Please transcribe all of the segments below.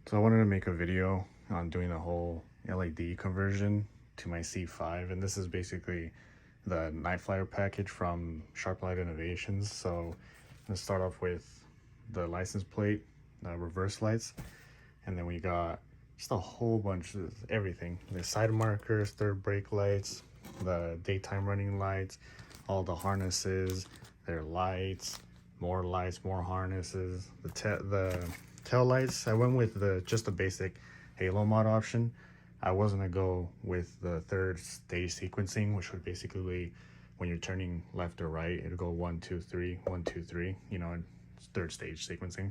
So I wanted to make a video on doing the whole LED conversion to my C5, and this is basically the Night Flyer package from Sharp Light Innovations. So I'm gonna start off with the license plate, reverse lights, and then we got just a whole bunch of everything. The side markers, third brake lights, the daytime running lights, all the harnesses, their lights, more harnesses, the tail lights. I went with just the basic halo mod option. I was gonna go with the third stage sequencing, which would basically be when you're turning left or right, it'll go 1 2 3 1 2 3, you know, it's third stage sequencing.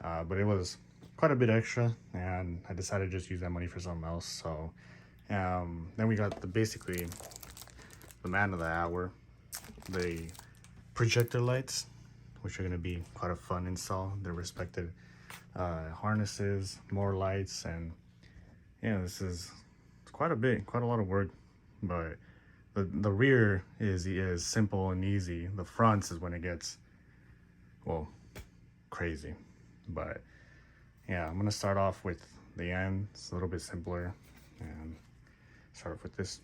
But it was quite a bit extra, and I decided to just use that money for something else. So then we got basically the man of the hour, the projector lights, which are going to be quite a fun install. Their respective harnesses, more lights, and yeah, this is quite a lot of work. But the rear is simple and easy. The front is when it gets, well, crazy. But yeah, I'm gonna start off with the end. It's a little bit simpler, and start off with this.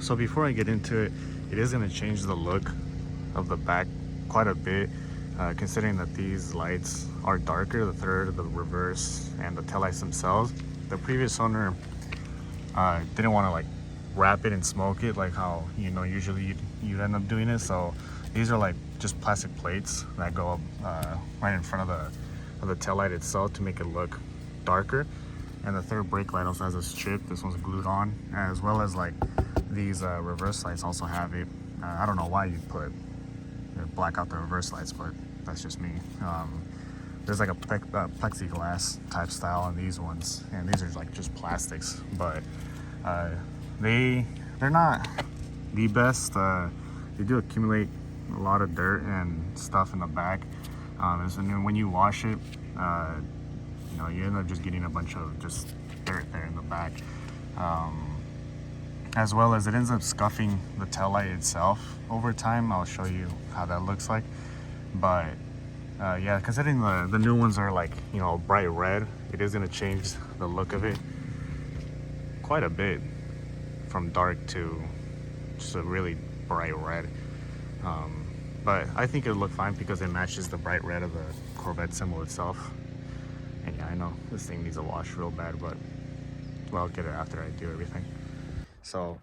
So before I get into it, it is gonna change the look of the back quite a bit, considering that these lights are darker, the third, the reverse, and the taillights themselves. The previous owner didn't want to like wrap it and smoke it like how, you know, usually you'd end up doing it. So these are like just plastic plates that go up right in front of the taillight itself to make it look darker. And the third brake light also has a strip. This one's glued on, as well as like these reverse lights also have it. I don't know why you'd put black out the reverse lights, but that's just me. There's like a plexiglass type style on these ones, and these are like just plastics, but they're not the best. They do accumulate a lot of dirt and stuff in the back, and then when you wash it, you know, you end up just getting a bunch of just dirt there in the back, as well as it ends up scuffing the taillight itself over time. I'll show you how that looks like. But yeah, considering the new ones are like, you know, bright red, it is going to change the look of it quite a bit, from dark to just a really bright red. But I think it'll look fine because it matches the bright red of the Corvette symbol itself. And yeah, I know this thing needs a wash real bad, but well, I'll get it after I do everything. So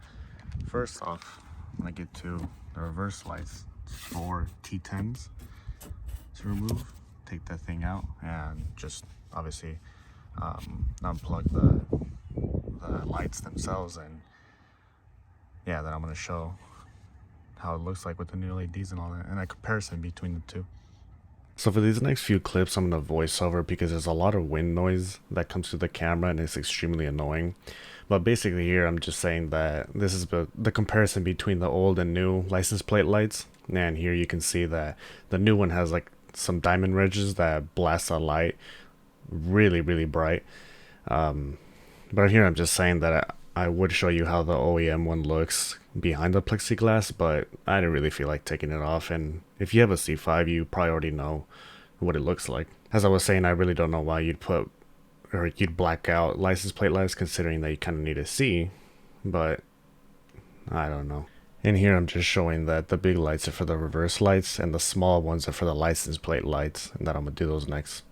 first off, when I get to the reverse lights, 4 T10s to remove. Take that thing out and just obviously unplug the lights themselves, and yeah, then I'm going to show how it looks like with the new LEDs and all that, and a comparison between the two. So for these next few clips, I'm going to voice over because there's a lot of wind noise that comes through the camera and it's extremely annoying. But basically here, I'm just saying that this is the comparison between the old and new license plate lights. And here you can see that the new one has like some diamond ridges that blast a light really, really bright. But here I'm just saying that I would show you how the OEM one looks behind the plexiglass, but I didn't really feel like taking it off. And if you have a C5, you probably already know what it looks like. As I was saying, I really don't know why you'd black out license plate lights, considering that you kind of need to see, but I don't know. And here I'm just showing that the big lights are for the reverse lights and the small ones are for the license plate lights, and that I'm gonna do those next.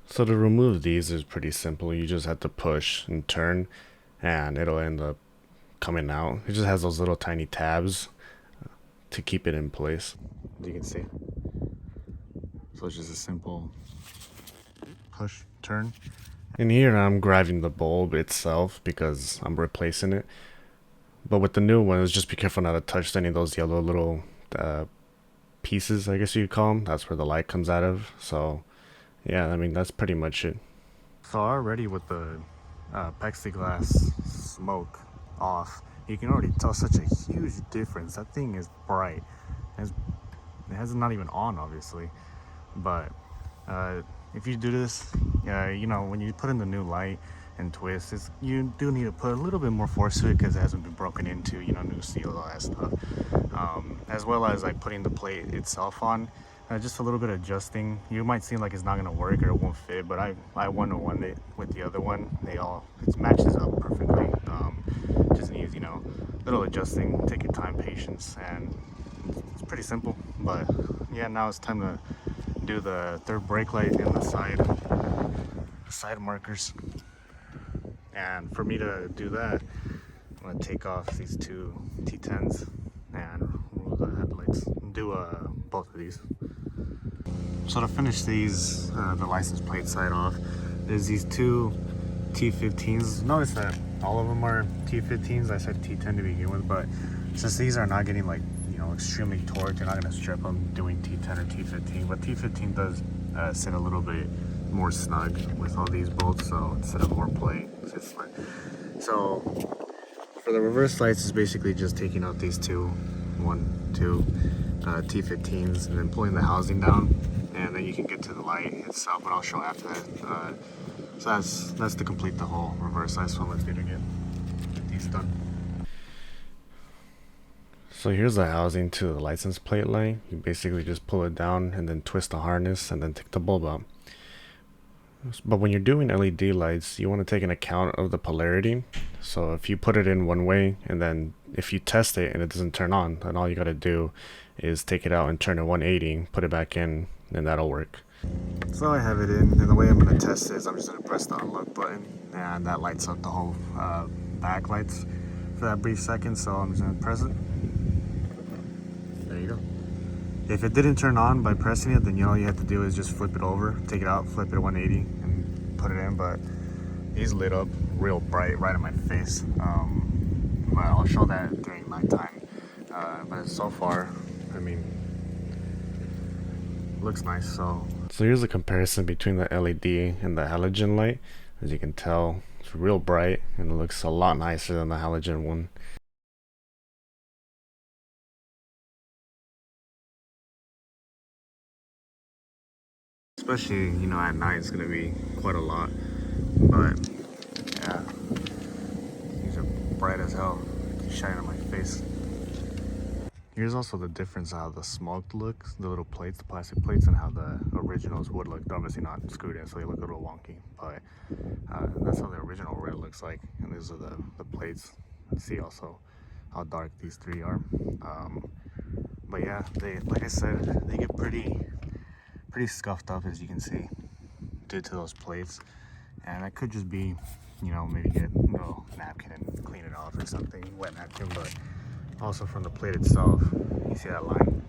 So to remove these is pretty simple. You just have to push and turn and it'll end up coming out. It just has those little tiny tabs to keep it in place, as you can see. So it's just a simple push, turn. And here I'm grabbing the bulb itself because I'm replacing it. But with the new ones, just be careful not to touch any of those yellow little pieces, I guess you could call them. That's where the light comes out of. So yeah, I mean, that's pretty much it. So already with the plexiglass smoke off, you can already tell such a huge difference. That thing is bright. It has not even on, obviously. But if you do this, you know, when you put in the new light and twist, you do need to put a little bit more force to it because it hasn't been broken into, you know, new steel, all that stuff. As well as like putting the plate itself on, just a little bit adjusting. You might seem like it's not gonna work or it won't fit, but I one-to-one it with the other one. It matches up perfectly. Just needs, you know, little adjusting, take your time, patience, and it's pretty simple. But yeah, now it's time to do the third brake light and the side markers. And for me to do that, I'm gonna take off these two T10s and remove the headlights and do both of these. So to finish these, the license plate side off, there's these two T15s. Notice that all of them are T15s. I said T10 to begin with, but since these are not getting like, you know, extremely torqued, you're not gonna strip them doing T10 or T15. But T15 does sit a little bit more snug with all these bolts, so instead of more play, it sits snug. So for the reverse lights, is basically just taking out these two T15s and then pulling the housing down, and then you can get to the light itself, but I'll show after that. So that's to complete the whole reverse light. So let's get these done. So here's the housing to the license plate light. You basically just pull it down and then twist the harness and then take the bulb out. But when you're doing LED lights, you want to take an account of the polarity. So if you put it in one way and then if you test it and it doesn't turn on, then all you got to do is take it out and turn it 180, put it back in, and that'll work. So I have it in, and the way I'm going to test it is I'm just going to press the unlock button, and that lights up the whole back lights for that brief second. So I'm just going to press it. There you go. If it didn't turn on by pressing it, then all you have to do is just flip it over, take it out, flip it 180, and put it in. But these lit up real bright right in my face. But I'll show that during nighttime. But so far, I mean, looks nice. So here's a comparison between the LED and the halogen light. As you can tell, it's real bright and it looks a lot nicer than the halogen one. Especially, you know, at night it's gonna be quite a lot. But yeah, these are bright as hell. It's shining on my face. Here's also the difference of how the smoked looks, the little plates, the plastic plates, and how the originals would look. They're obviously not screwed in, so they look a little wonky, but that's how the original red looks like. And these are the plates. See also how dark these three are. But yeah, they, like I said, they get pretty scuffed up, as you can see, due to those plates. And that could just be, you know, maybe get a little napkin and clean it off or something, wet napkin. But also from the plate itself, you see that line.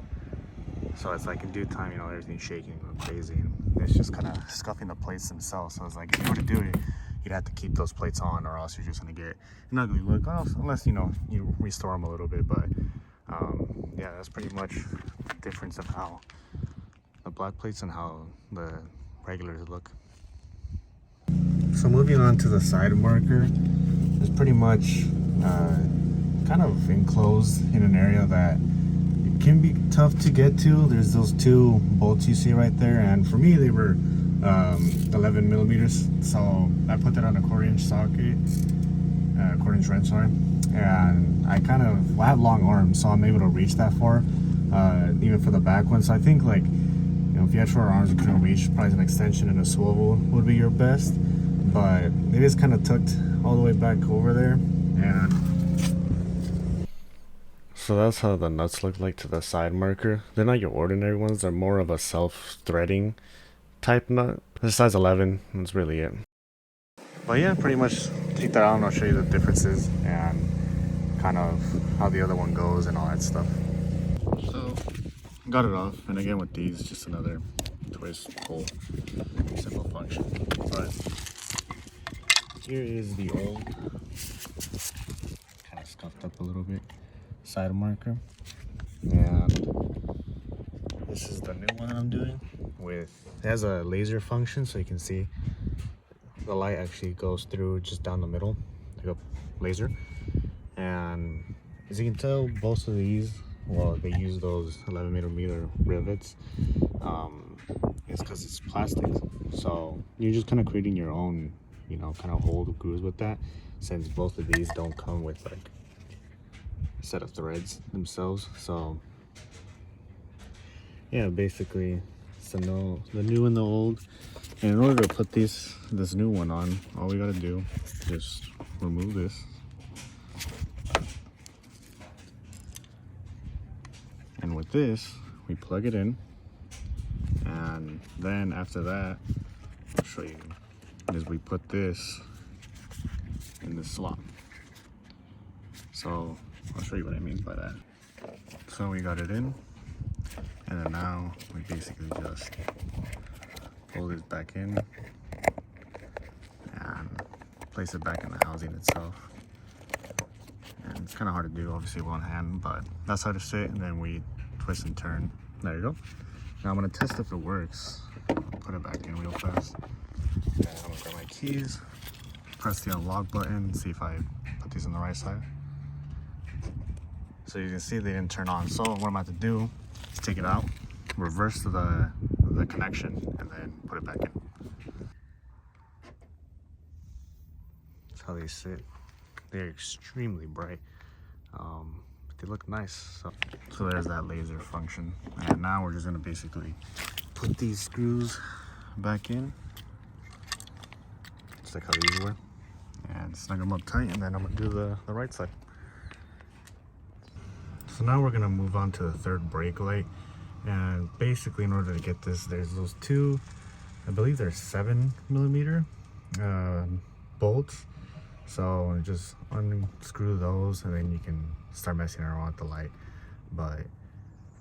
So it's like in due time, you know, everything's shaking and going crazy, and it's just kind of scuffing the plates themselves. So it's like, if you were to do it, you'd have to keep those plates on, or else you're just gonna get an ugly look, unless, you know, you restore them a little bit. But yeah, that's pretty much the difference of how the black plates and how the regulars look. So moving on to the side marker, it's pretty much kind of enclosed in an area that it can be tough to get to. There's those two bolts you see right there, and for me they were 11 millimeters, so I put that on a 1/4-inch socket, 1/4-inch wrench, sorry. And I have long arms, so I'm able to reach that far, even for the back one. So I think, like, you know, if you had short arms you couldn't reach, probably an extension and a swivel would be your best. But it is kind of tucked all the way back over there. And so that's how the nuts look like to the side marker. They're not your ordinary ones, they're more of a self-threading type nut. They're size 11, that's really it. But yeah, pretty much take that out and I'll show you the differences and kind of how the other one goes and all that stuff. So got it off, and again with these, just another twist, pull, simple function. But here is the old, kind of scuffed up a little bit, side marker, and this is the new one that I'm doing. It has a laser function, so you can see the light actually goes through just down the middle, like a laser. And as you can tell, both of these, well, they use those 11 millimeter rivets. It's because it's plastic, so you're just kind of creating your own, you know, kind of hole grooves with that, since both of these don't come with like a set of threads themselves. So yeah, basically it's the new and the old. And in order to put this new one on, all we gotta do is just remove this. And with this, we plug it in. And then after that, I'll show you, is we put this in the slot. So I'll show you what I mean by that. So we got it in, and then now we basically just pull this back in and place it back in the housing itself. And it's kind of hard to do, obviously, one hand, but that's how to sit. And then we twist and turn. There you go. Now I'm gonna test if it works. I'll put it back in real fast. And I'm gonna grab my keys, press the unlock button, see if I put these on the right side. So you can see they didn't turn on. So what I'm about to do is take it out, reverse the connection, and then put it back in. That's how they sit. They're extremely bright. But they look nice. So there's that laser function. And now we're just gonna basically put these screws back in, just like how these were, and snug them up tight, and then I'm gonna do the right side. So now we're gonna move on to the third brake light. And basically, in order to get this, there's those two, I believe they're 7mm bolts. So just unscrew those, and then you can start messing around with the light. But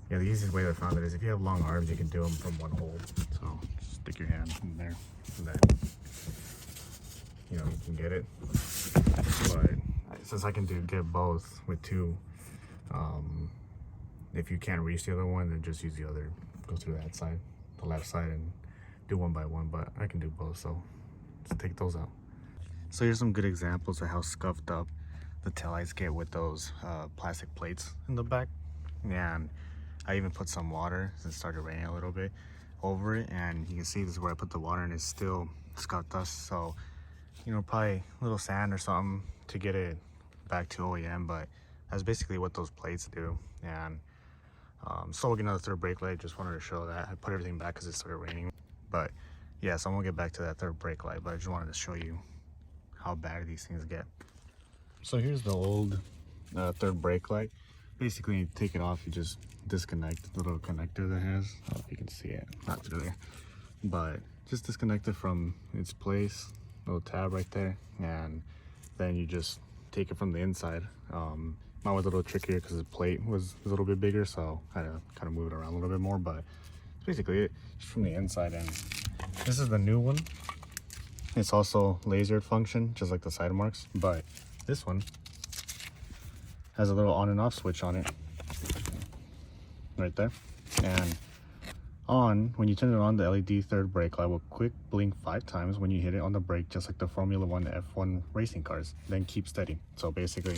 yeah, the easiest way I found it is if you have long arms, you can do them from one hole. So just stick your hand in there, and then you can get it. But since I can get both with two, if you can't reach the other one, then just use the other, go through that side, the left side, and do one by one. But I can do both, so let's take those out. So here's some good examples of how scuffed up the taillights get with those plastic plates in the back. And I even put some water, since it started raining a little bit, over it, and you can see this is where I put the water, and it's still scuffed dust. So probably a little sand or something to get it back to OEM, but that's basically what those plates do. And still looking at the third brake light, just wanted to show that. I put everything back because it started raining. But yeah, so I'm gonna get back to that third brake light, but I just wanted to show you how bad these things get. So here's the old third brake light. Basically, you take it off, you just disconnect the little connector that has. I don't know if you can see it, not through there, but just disconnect it from its place, little tab right there, and then you just take it from the inside. Mine was a little trickier because the plate was a little bit bigger, so I had to kind of move it around a little bit more, but basically it just from the inside. And this is the new one. It's also lasered function, just like the side marks, but this one has a little on and off switch on it right there. And when you turn it on, the LED third brake light will quick blink 5 times when you hit it on the brake, just like the Formula 1 F1 racing cars. Then keep steady. So basically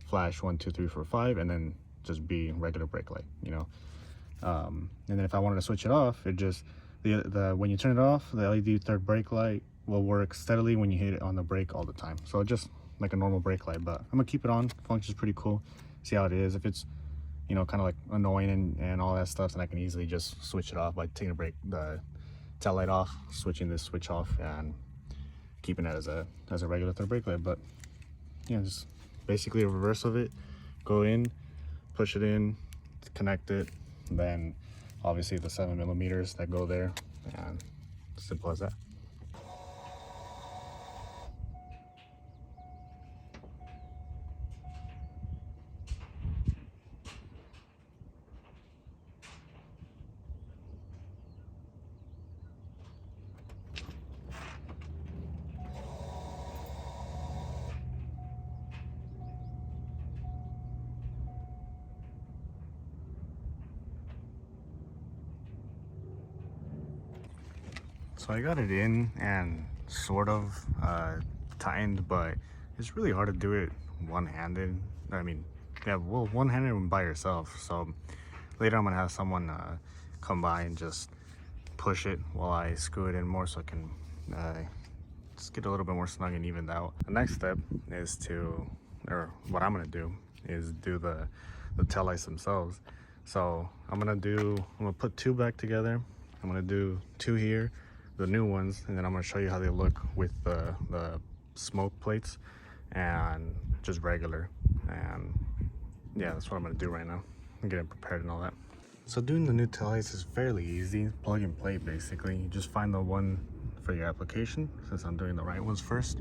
flash 1 2 3 4 5, and then just be regular brake light, and then if I wanted to switch it off, it just when you turn it off, the LED third brake light will work steadily when you hit it on the brake all the time. So just like a normal brake light, but I'm gonna keep it on. Functions pretty cool. See how it is. If it's kind of like annoying and all that stuff, then I can easily just switch it off by taking the tail light off, switching this switch off, and keeping it as a regular third brake light. But yeah, just basically a reverse of it. Go in, push it in, connect it, and then obviously the 7mm that go there, and simple as that. So I got it in and sort of tightened, but it's really hard to do it one-handed. I mean, yeah, well, one-handed by yourself. So later I'm gonna have someone come by and just push it while I screw it in more, so I can just get a little bit more snug and evened out. The next step is what I'm gonna do is do the taillights themselves. So I'm gonna put two back together. I'm gonna do two here, the new ones, and then I'm gonna show you how they look with the smoke plates and just regular. And yeah, that's what I'm gonna do right now. I'm getting prepared and all that. So doing the new taillights is fairly easy, plug and play basically. You just find the one for your application, since I'm doing the right ones first.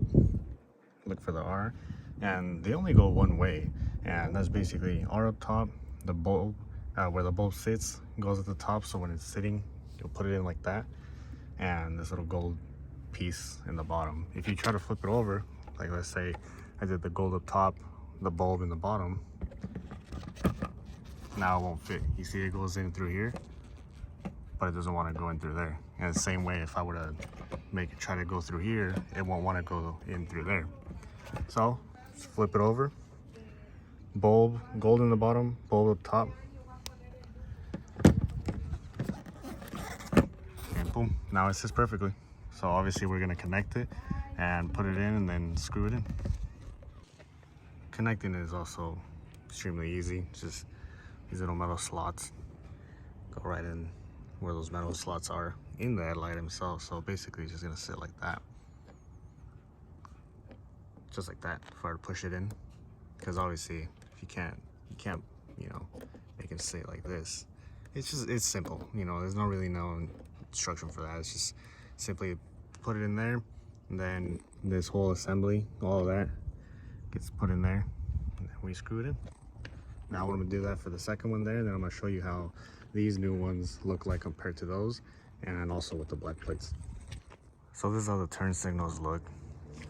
Look for the R, and they only go one way, and that's basically R up top, the bulb, where the bulb sits goes at the top, so when it's sitting, you'll put it in like that, and this little gold piece in the bottom. If you try to flip it over, like let's say I did the gold up top, the bulb in the bottom, now it won't fit. You see it goes in through here, but it doesn't want to go in through there. And the same way, if I were to make it try to go through here, it won't want to go in through there. So just flip it over, bulb, gold in the bottom, bulb up top, and boom, now it sits perfectly. So obviously we're gonna connect it and put it in and then screw it in. Connecting is also extremely easy. It's just these little metal slots go right in where those metal slots are in the headlight themselves. So basically it's just gonna sit like that. Just like that if I were to push it in. Because obviously if you can't, you know, make it sit like this. It's simple, you know, there's no instruction for that. It's just simply put it in there, and then this whole assembly, all of that gets put in there, and then we screw it in. Now I'm gonna do that for the second one there, and then I'm gonna show you how these new ones look like compared to those, and also with the black plates. So this is how the turn signals look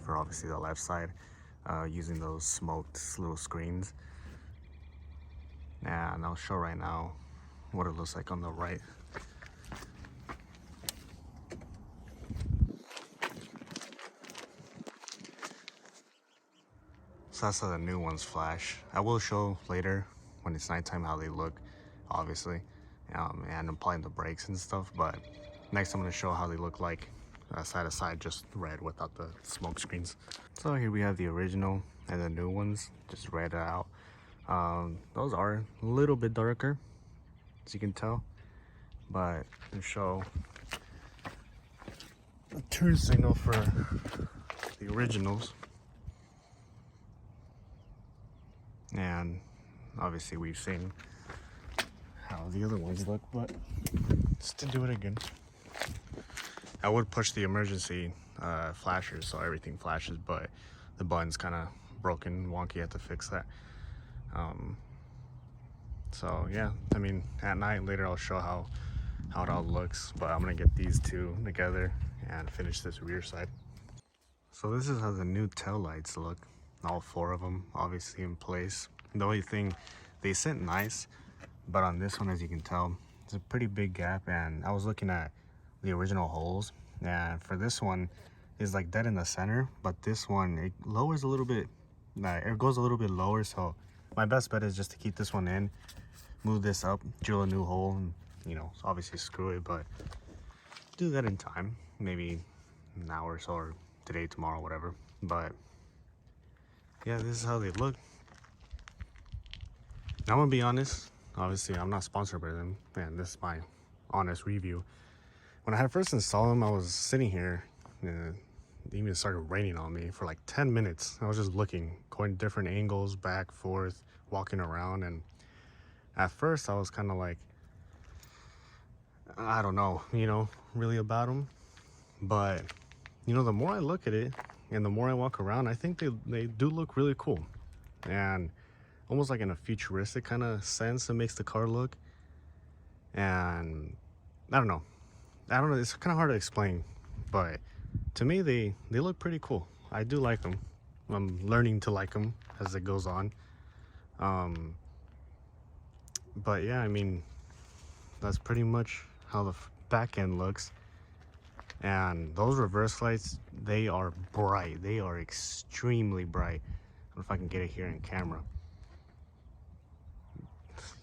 for obviously the left side, using those smoked little screens. And I'll show right now what it looks like on the right. So that's how the new ones flash. I will show later when it's nighttime how they look, obviously, and applying the brakes and stuff. But next I'm going to show how they look like side to side, just red without the smoke screens. So here we have the original and the new ones, just red out. Those are a little bit darker, as you can tell, but to show the turn signal for the originals. And obviously we've seen how the other ones look, but just to do it again, I would push the emergency flashers so everything flashes, but the button's kind of broken, wonky. I have to fix that. So yeah, I mean, at night later I'll show how it all looks, but I'm gonna get these two together and finish this rear side. So this is how the new tail lights look, all four of them obviously in place. The only thing, they sit nice, but on this one, as you can tell, it's a pretty big gap. And I was looking at the original holes, and for this one is like dead in the center, but this one, it lowers a little bit, it goes a little bit lower. So my best bet is just to keep this one in, move this up, drill a new hole, and you know, obviously screw it, but do that in time, maybe an hour or so, or today, tomorrow, whatever. But yeah, this is how they look. Now, I'm gonna be honest, obviously I'm not sponsored by them, and this is my honest review. When I had first installed them, I was sitting here, and it even started raining on me for like 10 minutes. I was just looking, going different angles, back, forth, walking around, and at first I was kind of like, I don't know, you know, really about them. But, you know, the more I look at it and the more I walk around, I think they do look really cool. And almost like in a futuristic kind of sense, it makes the car look. And I don't know, it's kind of hard to explain, but to me, they look pretty cool. I do like them. I'm learning to like them as it goes on. But yeah, I mean, that's pretty much how the back end looks. And those reverse lights, they are bright. They are extremely bright. I don't know if I can get it here in camera.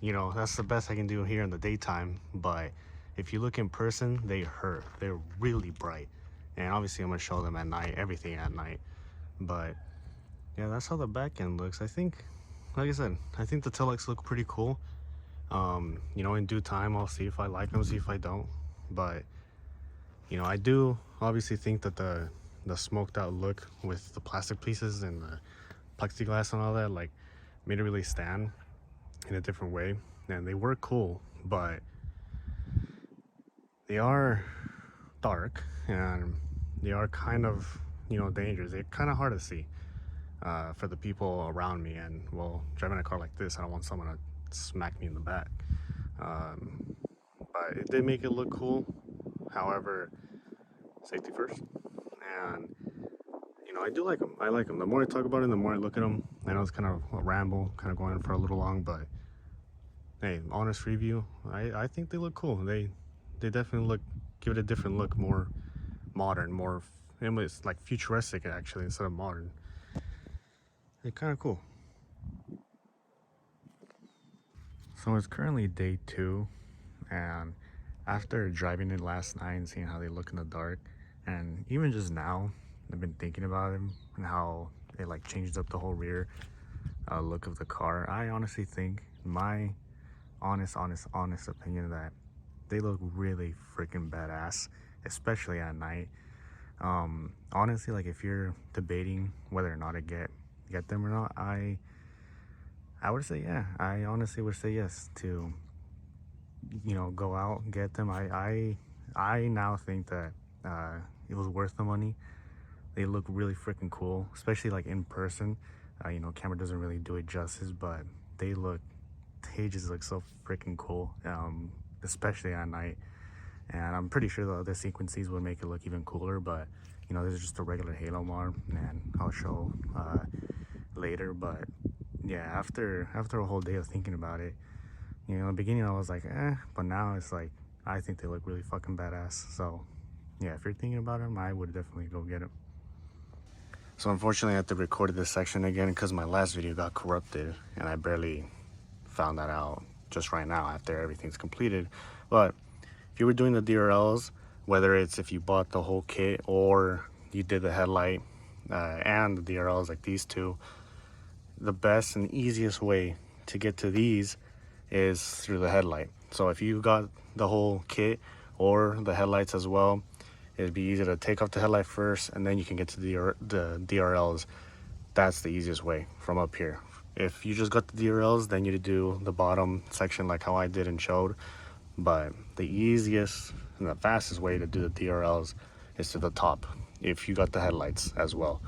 You know, that's the best I can do here in the daytime, but if you look in person, they hurt. They're really bright. And obviously I'm gonna show them at night, everything at night. But yeah, that's how the back end looks. I think, like I said, I think the taillights look pretty cool. You know, in due time I'll see if I like them, see if I don't. But you know, I do obviously think that the smoked out look with the plastic pieces and the plexiglass and all that like made it really stand in a different way, and they were cool, but they are dark and they are kind of, you know, dangerous. They're kind of hard to see for the people around me, and well, driving a car like this I don't want someone to smack me in the back. But it did make it look cool. However, safety first. And you know, I do like them. I like them. The more I talk about it, the more I look at them. I know it's kind of a ramble, kind of going on for a little long, but hey, honest review. I think they look cool. They definitely look, give it a different look, more modern, more, it was like futuristic actually instead of modern. They're kind of cool. So it's currently day 2, and after driving it last night and seeing how they look in the dark, and even just now I've been thinking about them and how it like changed up the whole rear look of the car. I honestly think, my honest opinion, that they look really freaking badass, especially at night. Honestly, like if you're debating whether or not to get them or not, I would say yeah. I honestly would say yes to, you know, go out and get them. I now think that it was worth the money. They look really freaking cool, especially like in person. You know, camera doesn't really do it justice, but they just look so freaking cool, especially at night. And I'm pretty sure the other sequences would make it look even cooler, but you know, this is just a regular halo mark, and I'll show later. But yeah, after a whole day of thinking about it, you know, in the beginning I was like but now it's like I think they look really fucking badass. So yeah, if you're thinking about them, I would definitely go get them. So unfortunately I have to record this section again because my last video got corrupted and I barely found that out just right now after everything's completed. But if you were doing the DRLs, whether it's if you bought the whole kit or you did the headlight and the DRLs like these two, the best and easiest way to get to these is through the headlight. So if you got the whole kit or the headlights as well, it'd be easy to take off the headlight first and then you can get to the DRLs. That's the easiest way from up here. If you just got the DRLs, then you do the bottom section like how I did and showed. But the easiest and the fastest way to do the DRLs is to the top if you got the headlights as well.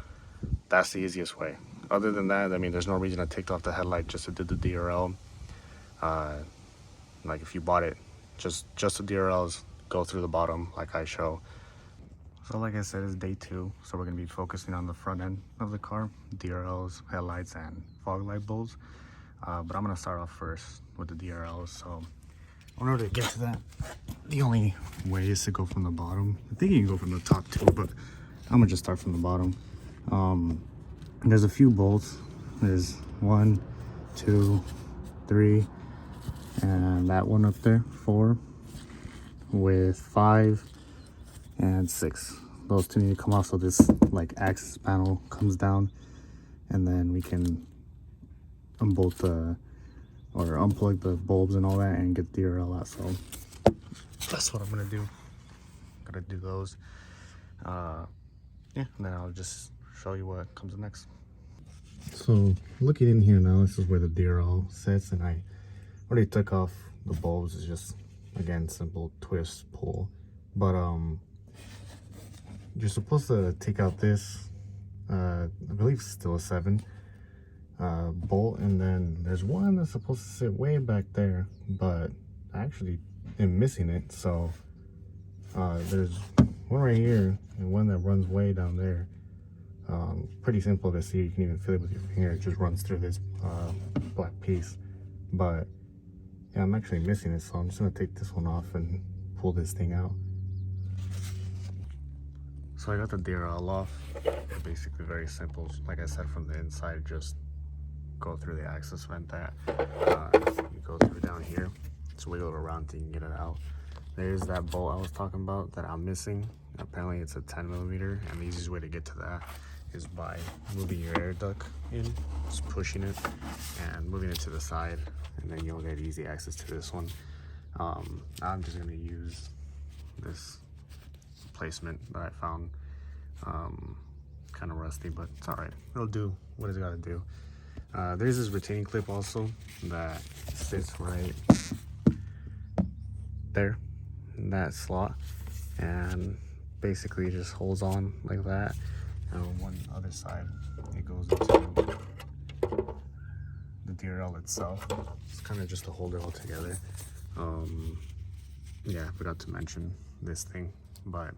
That's the easiest way. Other than that, I mean, there's no reason to take off the headlight just to do the DRL. Like if you bought it, just the DRLs, go through the bottom like I show. So like I said, it's day 2, so we're going to be focusing on the front end of the car, DRLs, headlights, and fog light bulbs. But I'm going to start off first with the DRLs. So in order to get to that, the only way is to go from the bottom. I think you can go from the top too, but I'm going to just start from the bottom. There's a few bolts. There's 1, 2, 3, and that one up there, 4, with 5 and 6. Those two need to come off so this like axis panel comes down, and then we can unbolt or unplug the bulbs and all that and get the DRL out. So that's what I'm gonna do. Gotta do those. Yeah, and then I'll just show you what comes next. So looking in here now, this is where the DRL sits, and I already took off the bulbs. It's just, again, simple twist, pull. But you're supposed to take out this, I believe it's still a 7 bolt, and then there's one that's supposed to sit way back there, but I actually am missing it. So there's one right here and one that runs way down there. Pretty simple to see. You can even feel it with your finger. It just runs through this black piece. But yeah, I'm actually missing it, so I'm just gonna take this one off and pull this thing out. So I got the DRL off. Basically very simple. Like I said, from the inside, just go through the access vent that you go through down here. Just wiggle it around till you can get it out. There's that bolt I was talking about that I'm missing. Apparently it's a 10mm, and the easiest way to get to that is by moving your air duct in, just pushing it and moving it to the side, and then you'll get easy access to this one. I'm just gonna use this placement that I found. Kind of rusty, but it's all right. It'll do what it's gotta do. There's this retaining clip also that sits right there in that slot, and basically just holds on like that. And on one other side, it goes into the DRL itself. It's kind of just to hold it all together. Yeah, I forgot to mention this thing, but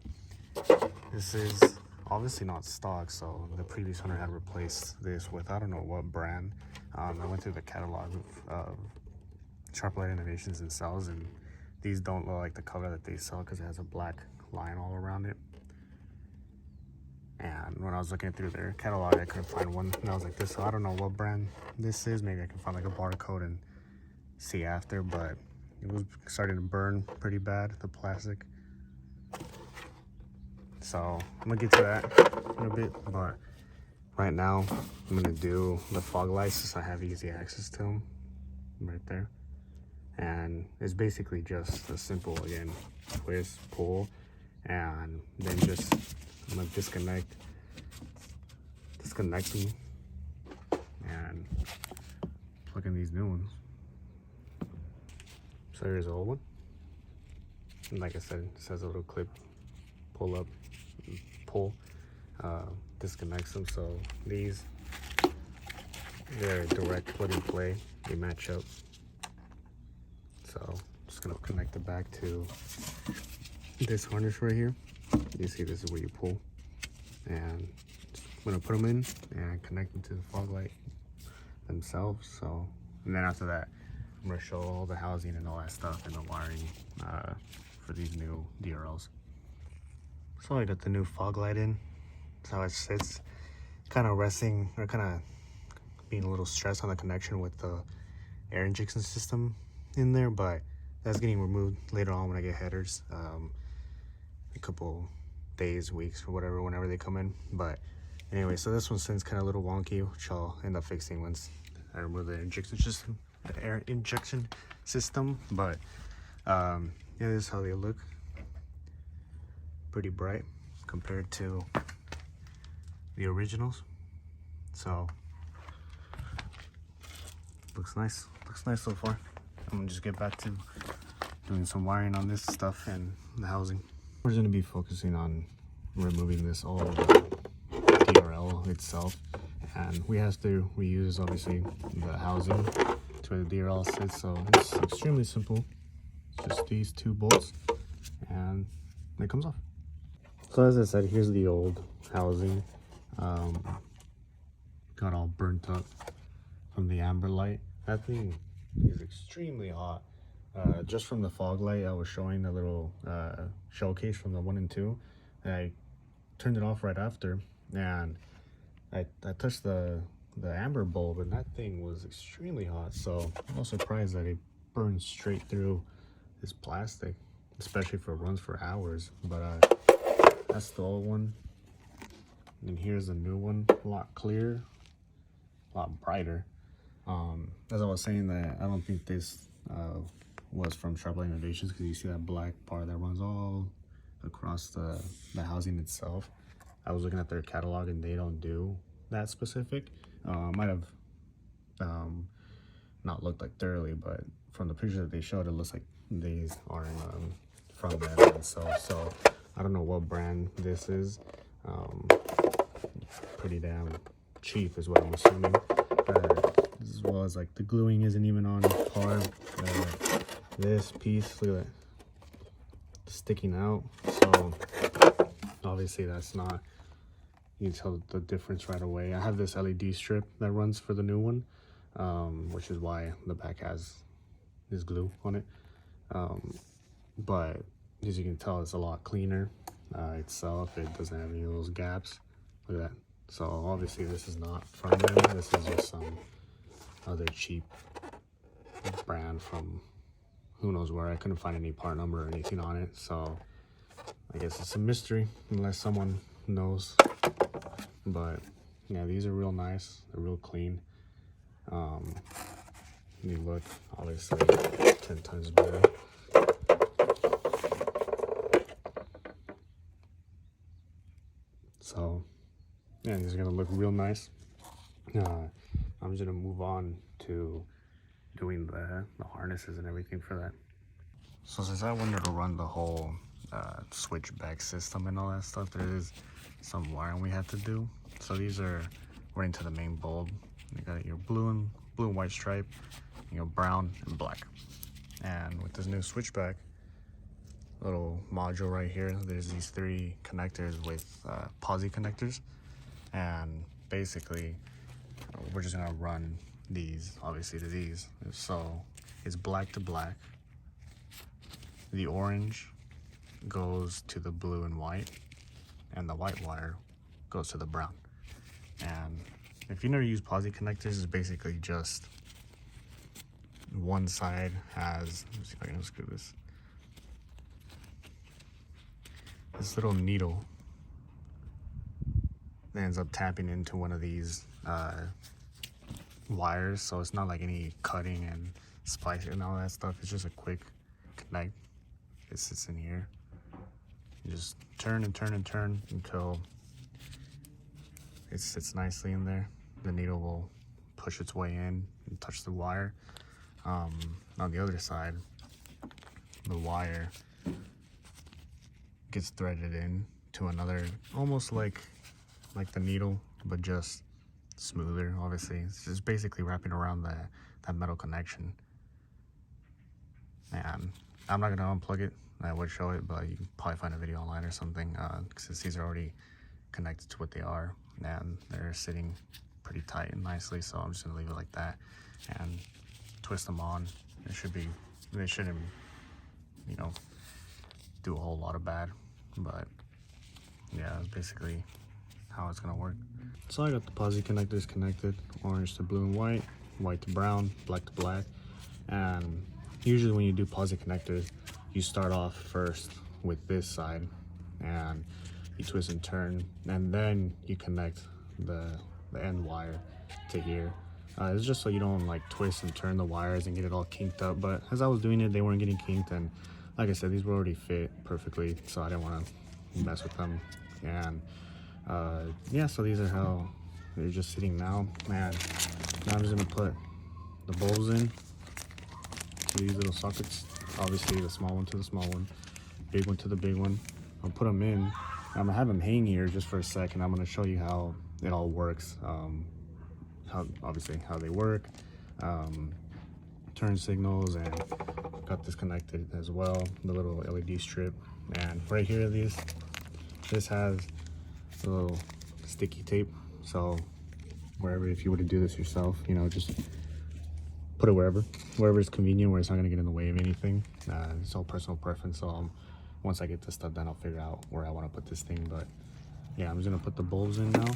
this is obviously not stock, so the previous owner had replaced this with I don't know what brand. I went through the catalog of Sharplight Innovations themselves, and these don't look like the color that they sell because it has a black line all around it. And when I was looking through their catalog, I couldn't find one, and I was like, this, so I don't know what brand this is. Maybe I can find like a barcode and see after, but it was starting to burn pretty bad, the plastic. So I'm gonna get to that in a bit, but right now I'm gonna do the fog lights since I have easy access to them right there. And it's basically just a simple, again, twist, pull, and then just I'm gonna disconnect them and plug in these new ones. So here's the old one, and like I said, it has a little clip, pull up, pull, disconnects them. So these, they're direct plug and play, they match up. So I'm just gonna connect it back to this harness right here. You see this is where you pull, and I'm gonna put them in and connect them to the fog light themselves. So, and then after that, I'm gonna show all the housing and all that stuff and the wiring for these new DRLs. So I got the new fog light in. That's how it sits. Kind of resting, or kind of being a little stressed on the connection with the air injection system in there, but that's getting removed later on when I get headers. A couple days, weeks, or whatever, whenever they come in. But anyway, so this one seems kind of a little wonky, which I'll end up fixing once I remove the injection system, the air injection system. But yeah, this is how they look. Pretty bright compared to the originals. So looks nice so far. I'm gonna just get back to doing some wiring on this stuff and the housing. We're gonna be focusing on removing this all of the DRL itself, and we have to reuse obviously the housing to where the DRL sits. So it's extremely simple. It's just these two bolts and it comes off. So as I said, here's the old housing. Got all burnt up from the amber light. That thing is extremely hot. Just from the fog light, I was showing a little showcase from the 1 and 2. And I turned it off right after, and I touched the amber bulb, and that thing was extremely hot. So I was surprised that it burned straight through this plastic, especially if it runs for hours. But that's the old one, and here's the new one. A lot clearer, a lot brighter. As I was saying, that I don't think this was from Sharplight Innovations, because you see that black part that runs all across the housing itself. I was looking at their catalog and they don't do that specific. Might have not looked like thoroughly, but from the picture that they showed, it looks like these aren't from them themselves. So I don't know what brand this is. Pretty damn cheap is what I'm assuming. As well as like the gluing isn't even on par. This piece, look at that, sticking out. So obviously that's not, you can tell the difference right away. I have this LED strip that runs for the new one, which is why the back has this glue on it. But as you can tell, it's a lot cleaner itself. It doesn't have any of those gaps. Look at that. So obviously this is not from them. This is just some other cheap brand from who knows where. I couldn't find any part number or anything on it, so I guess it's a mystery unless someone knows. but yeah, these are real nice. They're real clean. They look obviously 10 times better. So yeah, these are gonna look real nice. I'm just gonna move on to doing the harnesses and everything for that. So since I wanted to run the whole switchback system and all that stuff, there is some wiring we had to do. So these are running to the main bulb. You got your blue and white stripe, brown and black. And with this new switchback little module right here, there's these 3 connectors with posi connectors, and basically we're just gonna run these obviously to these. So it's black to black, the orange goes to the blue and white, and the white wire goes to the brown. And if you never use posi connectors, it's basically just one side has, let me see if I can unscrew this, this little needle that ends up tapping into one of these wires, so it's not like any cutting and splicing and all that stuff. It's just a quick connect. It sits in here. You just turn and turn and turn until it sits nicely in there. The needle will push its way in and touch the wire. On the other side, the wire gets threaded in to another, almost like the needle, but just smoother. Obviously, it's just basically wrapping around that metal connection. And I'm not gonna unplug it. I would show it, but you can probably find a video online or something, since these are already connected to what they are, and they're sitting pretty tight and nicely. So I'm just gonna leave it like that and twist them on. They shouldn't, do a whole lot of bad, but yeah, that's basically how it's gonna work. So I got the posi connectors connected, orange to blue and white, white to brown, black to black. And usually when you do posi connectors, you start off first with this side and you twist and turn, and then you connect the end wire to here. It's just so you don't like twist and turn the wires and get it all kinked up, but as I was doing it, they weren't getting kinked, and like I said, these were already fit perfectly, so I didn't want to mess with them. And yeah, so these are how they're just sitting now. And now I'm just gonna put the bulbs in to these little sockets. Obviously the small one to the small one, big one to the big one. I'll put them in. I'm gonna have them hang here just for a second. I'm gonna show you how it all works, how they work, turn signals, and got this connected as well, the little LED strip. And right here, this has a little sticky tape, so wherever, if you were to do this yourself, just put it wherever is convenient, where it's not going to get in the way of anything. It's all personal preference, so once I get this stuff done, I'll figure out where I want to put this thing. But yeah, I'm just going to put the bulbs in now,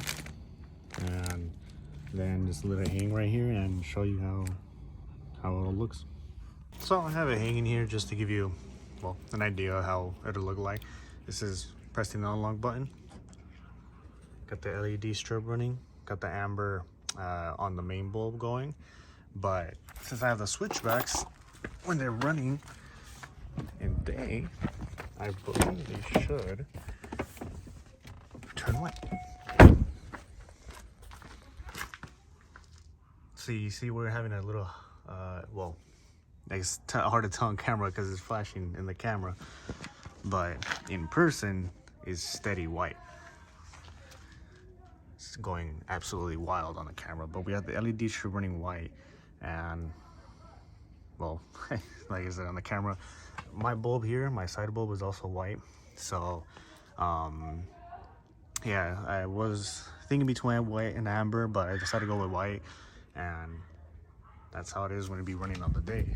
and then just let it hang right here and show you how it all looks. So I have it hanging here just to give you, well, an idea of how it'll look like. This is pressing the unlock button. Got the LED strip running, got the amber on the main bulb going. But since I have the switchbacks, when they're running in day, I believe they should turn white. So you see we're having a little, well, it's hard to tell on camera because it's flashing in the camera, but in person is steady white. It's going absolutely wild on the camera, but we have the LED strip running white. And well, like I said on the camera, my bulb here, my side bulb, is also white. So yeah, I was thinking between white and amber, but I decided to go with white, and that's how it is when it be running on the day.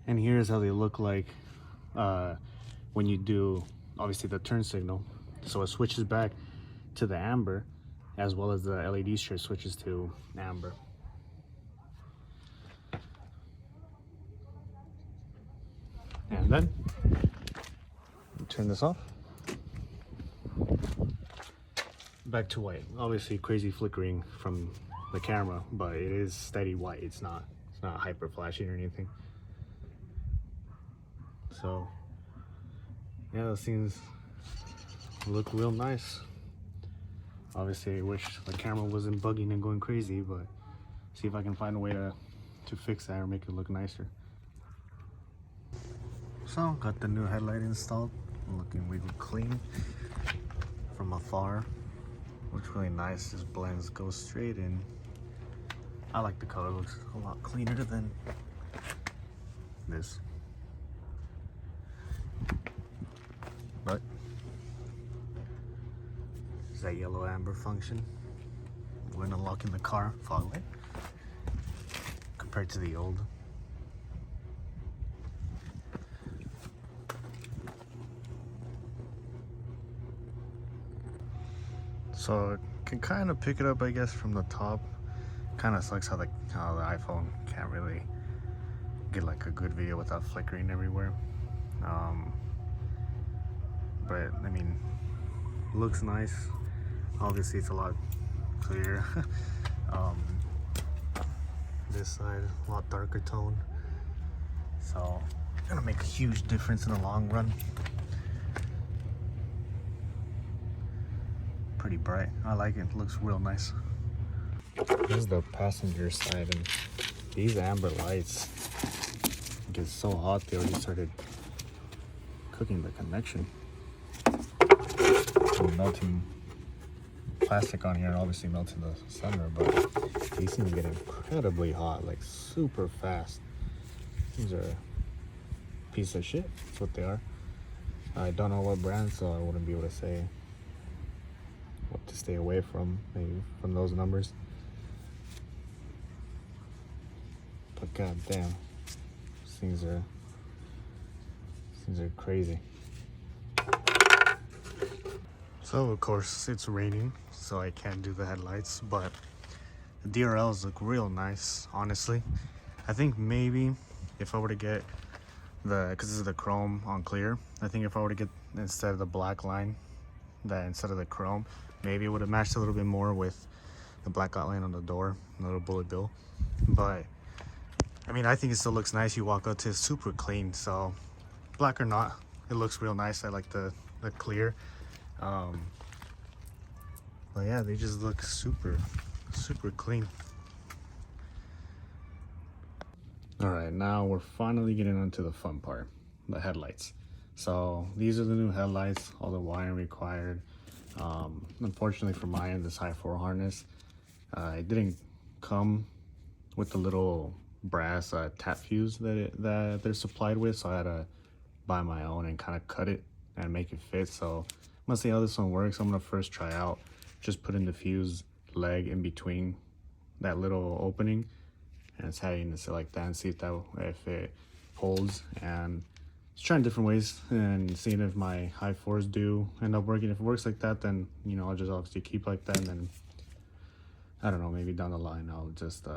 And here's how they look like when you do obviously the turn signal. So it switches back to the amber, as well as the LED strip switches to amber. And then turn this off. back to white. Obviously crazy flickering from the camera, but it is steady white. It's not hyper flashing or anything. So yeah, those things look real nice. Obviously I wish the camera wasn't bugging and going crazy, but see if I can find a way to fix that or make it look nicer. So got the new headlight installed, looking really clean from afar. Looks really nice, just blends, goes straight in. I like the color, looks a lot cleaner than this. But there's that yellow amber function when unlocking the car fog light compared to the old. So it can kind of pick it up, I guess, from the top. Kind of sucks how the iPhone can't really get like a good video without flickering everywhere. But I mean, looks nice. Obviously it's a lot clearer. This side a lot darker tone, so it's gonna make a huge difference in the long run. Pretty bright, I like it, it looks real nice. This is the passenger side, and these amber lights get so hot they already started cooking the connection. And melting plastic on here and obviously melting the center, but these things get incredibly hot, like super fast. These are a piece of shit, that's what they are. I don't know what brand, so I wouldn't be able to say what to stay away from, maybe from those numbers. But god damn, these things are crazy. So of course it's raining, so I can't do the headlights, but the DRLs look real nice, honestly. I think maybe if I were to get because this is the chrome on clear, I think if I were to get, instead of the black line, that instead of the chrome, maybe it would have matched a little bit more with the black outline on the door, a little bullet bill. But I mean, I think it still looks nice. You walk out to it, super clean, so black or not, it looks real nice. I like the clear. But yeah, they just look super clean. All right, now we're finally getting into the fun part, the headlights. So these are the new headlights, all the wiring required. Unfortunately for mine, this high 4 harness, it didn't come with the little brass tap fuse that they're supplied with, so I had to buy my own and kind of cut it and make it fit. So I'm gonna see how this one works. I'm gonna first try out just putting the fuse leg in between that little opening and it's having to sit like that and see if it holds, and just trying different ways and seeing if my high 4s do end up working. If it works like that, then you know, I'll just obviously keep like that, and then I don't know, maybe down the line I'll just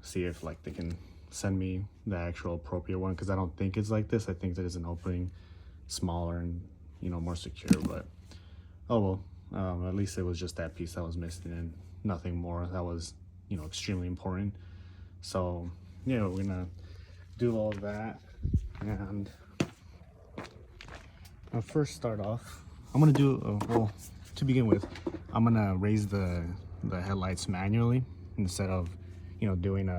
see if like they can send me the actual appropriate one, because I don't think it's like this. I think there's an opening smaller and, you know, more secure. But oh well, at least it was just that piece that was missing and nothing more that was, you know, extremely important. So yeah, we're gonna do all of that, and I'll first start off. I'm gonna do well, to begin with, I'm gonna raise the headlights manually instead of, you know, doing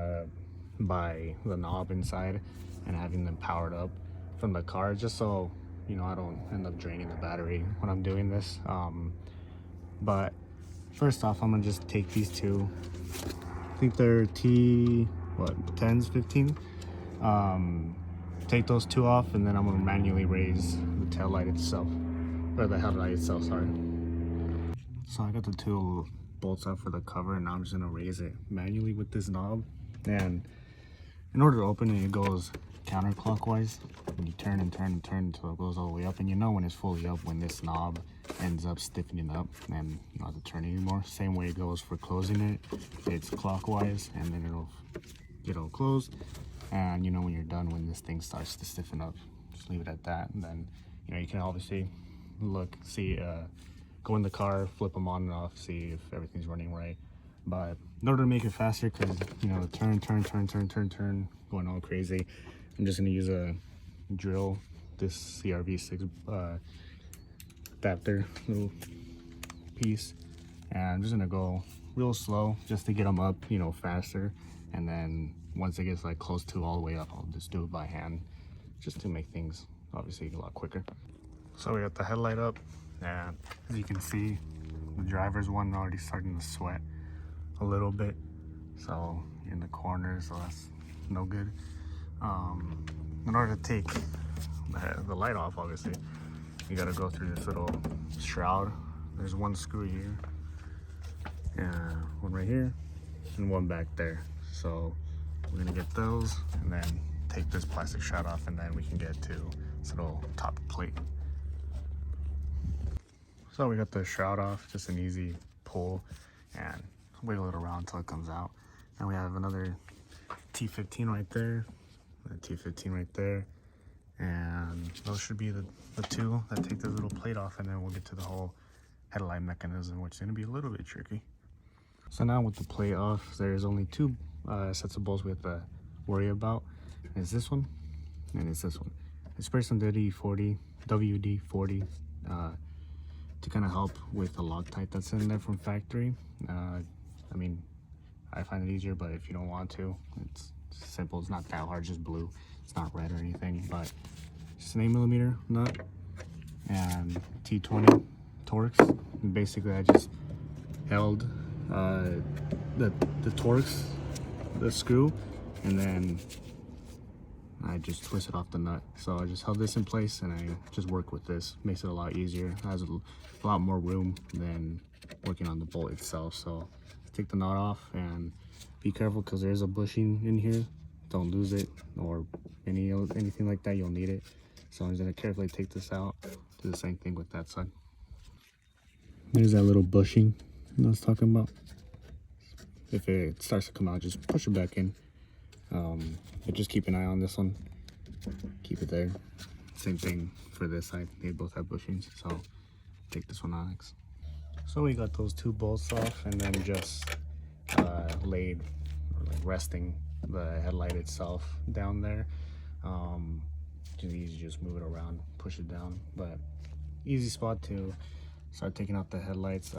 by the knob inside and having them powered up from the car, just so, you know, I don't end up draining the battery when I'm doing this. But first off, I'm gonna just take these two, I think they're T10s, 15. Take those two off, and then I'm gonna manually raise the tail light itself, or the headlight itself, sorry. So I got the two bolts out for the cover, and now I'm just gonna raise it manually with this knob. And in order to open it, it goes counterclockwise, and you turn and turn and turn until it goes all the way up. And you know when it's fully up when this knob ends up stiffening up and you don't have to turn anymore. Same way it goes for closing it. It's clockwise, and then it'll close. And you know when you're done, when this thing starts to stiffen up, just leave it at that. And then, you know, you can obviously see go in the car, flip them on and off, see if everything's running right. But in order to make it faster, because you know, turn, going all crazy, I'm just gonna use a drill, this CRV6 adapter little piece, and I'm just gonna go real slow just to get them up, you know, faster. And then once it gets like close to all the way up, I'll just do it by hand, just to make things obviously a lot quicker. So we got the headlight up, and as you can see, the driver's one already starting to sweat a little bit, so in the corner, so that's no good. In order to take the light off, obviously you got to go through this little shroud. There's one screw here, and one right here, and one back there. So we're gonna get those and then take this plastic shroud off, and then we can get to this little top plate. So we got the shroud off, just an easy pull, and wiggle it around until it comes out. And we have another T15 right there, a T15 right there, and those should be the two that take the little plate off, and then we'll get to the whole headlight mechanism, which is going to be a little bit tricky. So now with the plate off, there's only two sets of bolts we have to worry about. It's this one and it's this one. It's sprayed some WD-40 to kind of help with the Loctite that's in there from factory. I mean, I find it easier, but if you don't want to, it's simple. It's not that hard, just blue. It's not red or anything, but just an 8mm nut and T20 Torx. And basically, I just held the Torx, the screw, and then I just twisted off the nut. So I just held this in place and I just work with this. Makes it a lot easier. It has a lot more room than working on the bolt itself. So take the knot off and be careful, because there's a bushing in here. Don't lose it, or anything like that. You'll need it. So I'm just gonna carefully take this out. Do the same thing with that side. There's that little bushing I was talking about. If it starts to come out, just push it back in. But just keep an eye on this one. Keep it there. Same thing for this side. They both have bushings, so take this one out next. So we got those two bolts off, and then just laid, or like resting the headlight itself down there. Just easy, just move it around, push it down. But easy spot to start taking out the headlights.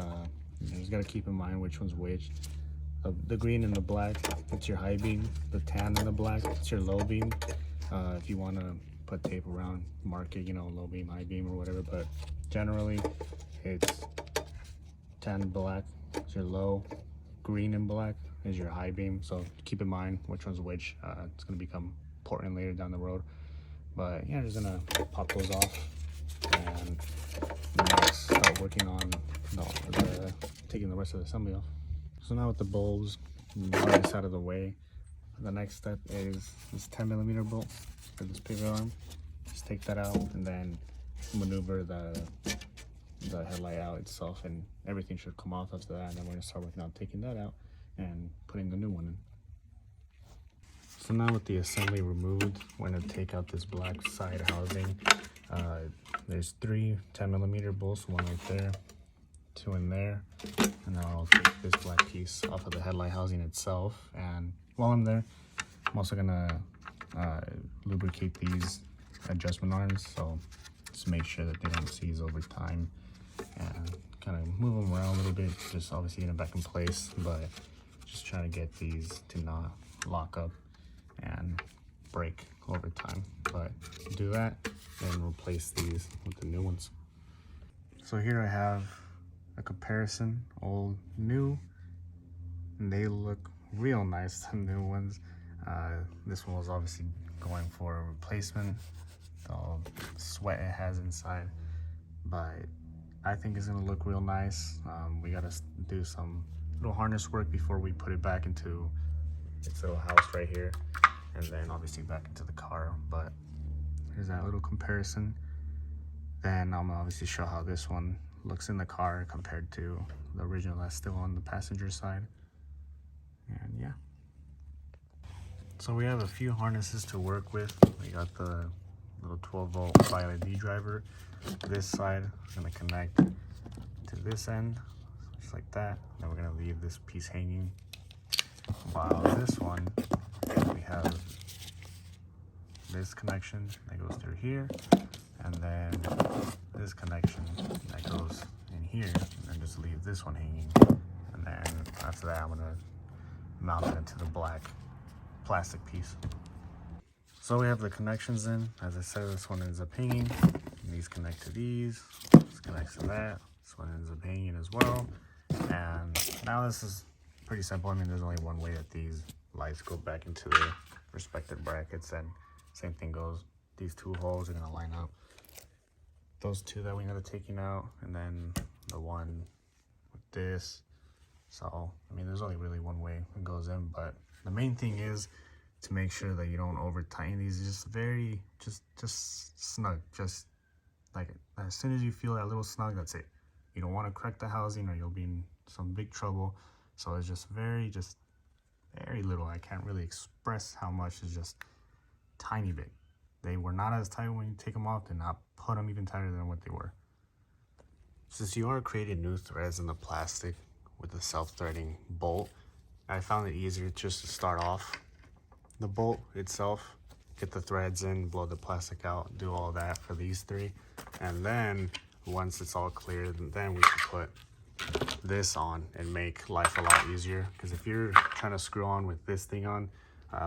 You just gotta keep in mind which one's which. The green and the black, it's your high beam. The tan and the black, it's your low beam. If you want to put tape around, mark it, you know, low beam, high beam, or whatever. But generally, it's tan and black, it's your low. Green and black is your high beam. So keep in mind which one's which. It's going to become important later down the road. But yeah, just going to pop those off and next start working on taking the rest of the assembly off. So now with the bulbs on this out of the way, the next step is this 10mm bolt for this pivot arm. Just take that out and then maneuver the headlight out itself, and everything should come off after that. And then we're gonna start working on taking that out and putting the new one in. So now with the assembly removed, we're gonna take out this black side housing. There's 3 10mm bolts, one right there, 2 in there, and then I'll take this black piece off of the headlight housing itself. And while I'm there, I'm also gonna lubricate these adjustment arms, so just make sure that they don't seize over time, and kind of move them around a little bit, just obviously get them back in place, but just trying to get these to not lock up and break over time. But do that and replace these with the new ones. So here I have a comparison, old, new, and they look real nice, the new ones. This one was obviously going for a replacement, all sweat it has inside, but I think it's gonna look real nice. We gotta do some little harness work before we put it back into its little house right here, and then obviously back into the car. But here's that little comparison. Then I'm gonna obviously show how this one looks in the car compared to the original that's still on the passenger side. And yeah, so we have a few harnesses to work with. We got the little 12-volt LED driver. This side is going to connect to this end, just like that. Then we're gonna leave this piece hanging. While this one, we have this connection that goes through here, and then this connection that goes in here, and then just leave this one hanging. And then after that, I'm gonna mount it into the black plastic piece. So we have the connections in. As I said, this one ends up hanging. These connect to these. This connects to that. This one ends up hanging as well. And now this is pretty simple. I mean, there's only one way that these lights go back into their respective brackets, and same thing goes. These two holes are gonna line up. Those two that we ended up taking out, and then the one with this. So, I mean, there's only really one way it goes in, but the main thing is to make sure that you don't over tighten these. Just very, just snug. Just like as soon as you feel that little snug, that's it. You don't want to crack the housing or you'll be in some big trouble. So it's just very little. I can't really express how much. It's just tiny bit. They were not as tight when you take them off, and not put them even tighter than what they were. Since you are creating new threads in the plastic with the self-threading bolt, I found it easier just to start off the bolt itself, get the threads in, blow the plastic out, do all that for these three, and then once it's all clear, then we can put this on and make life a lot easier. Because if you're trying to screw on with this thing on,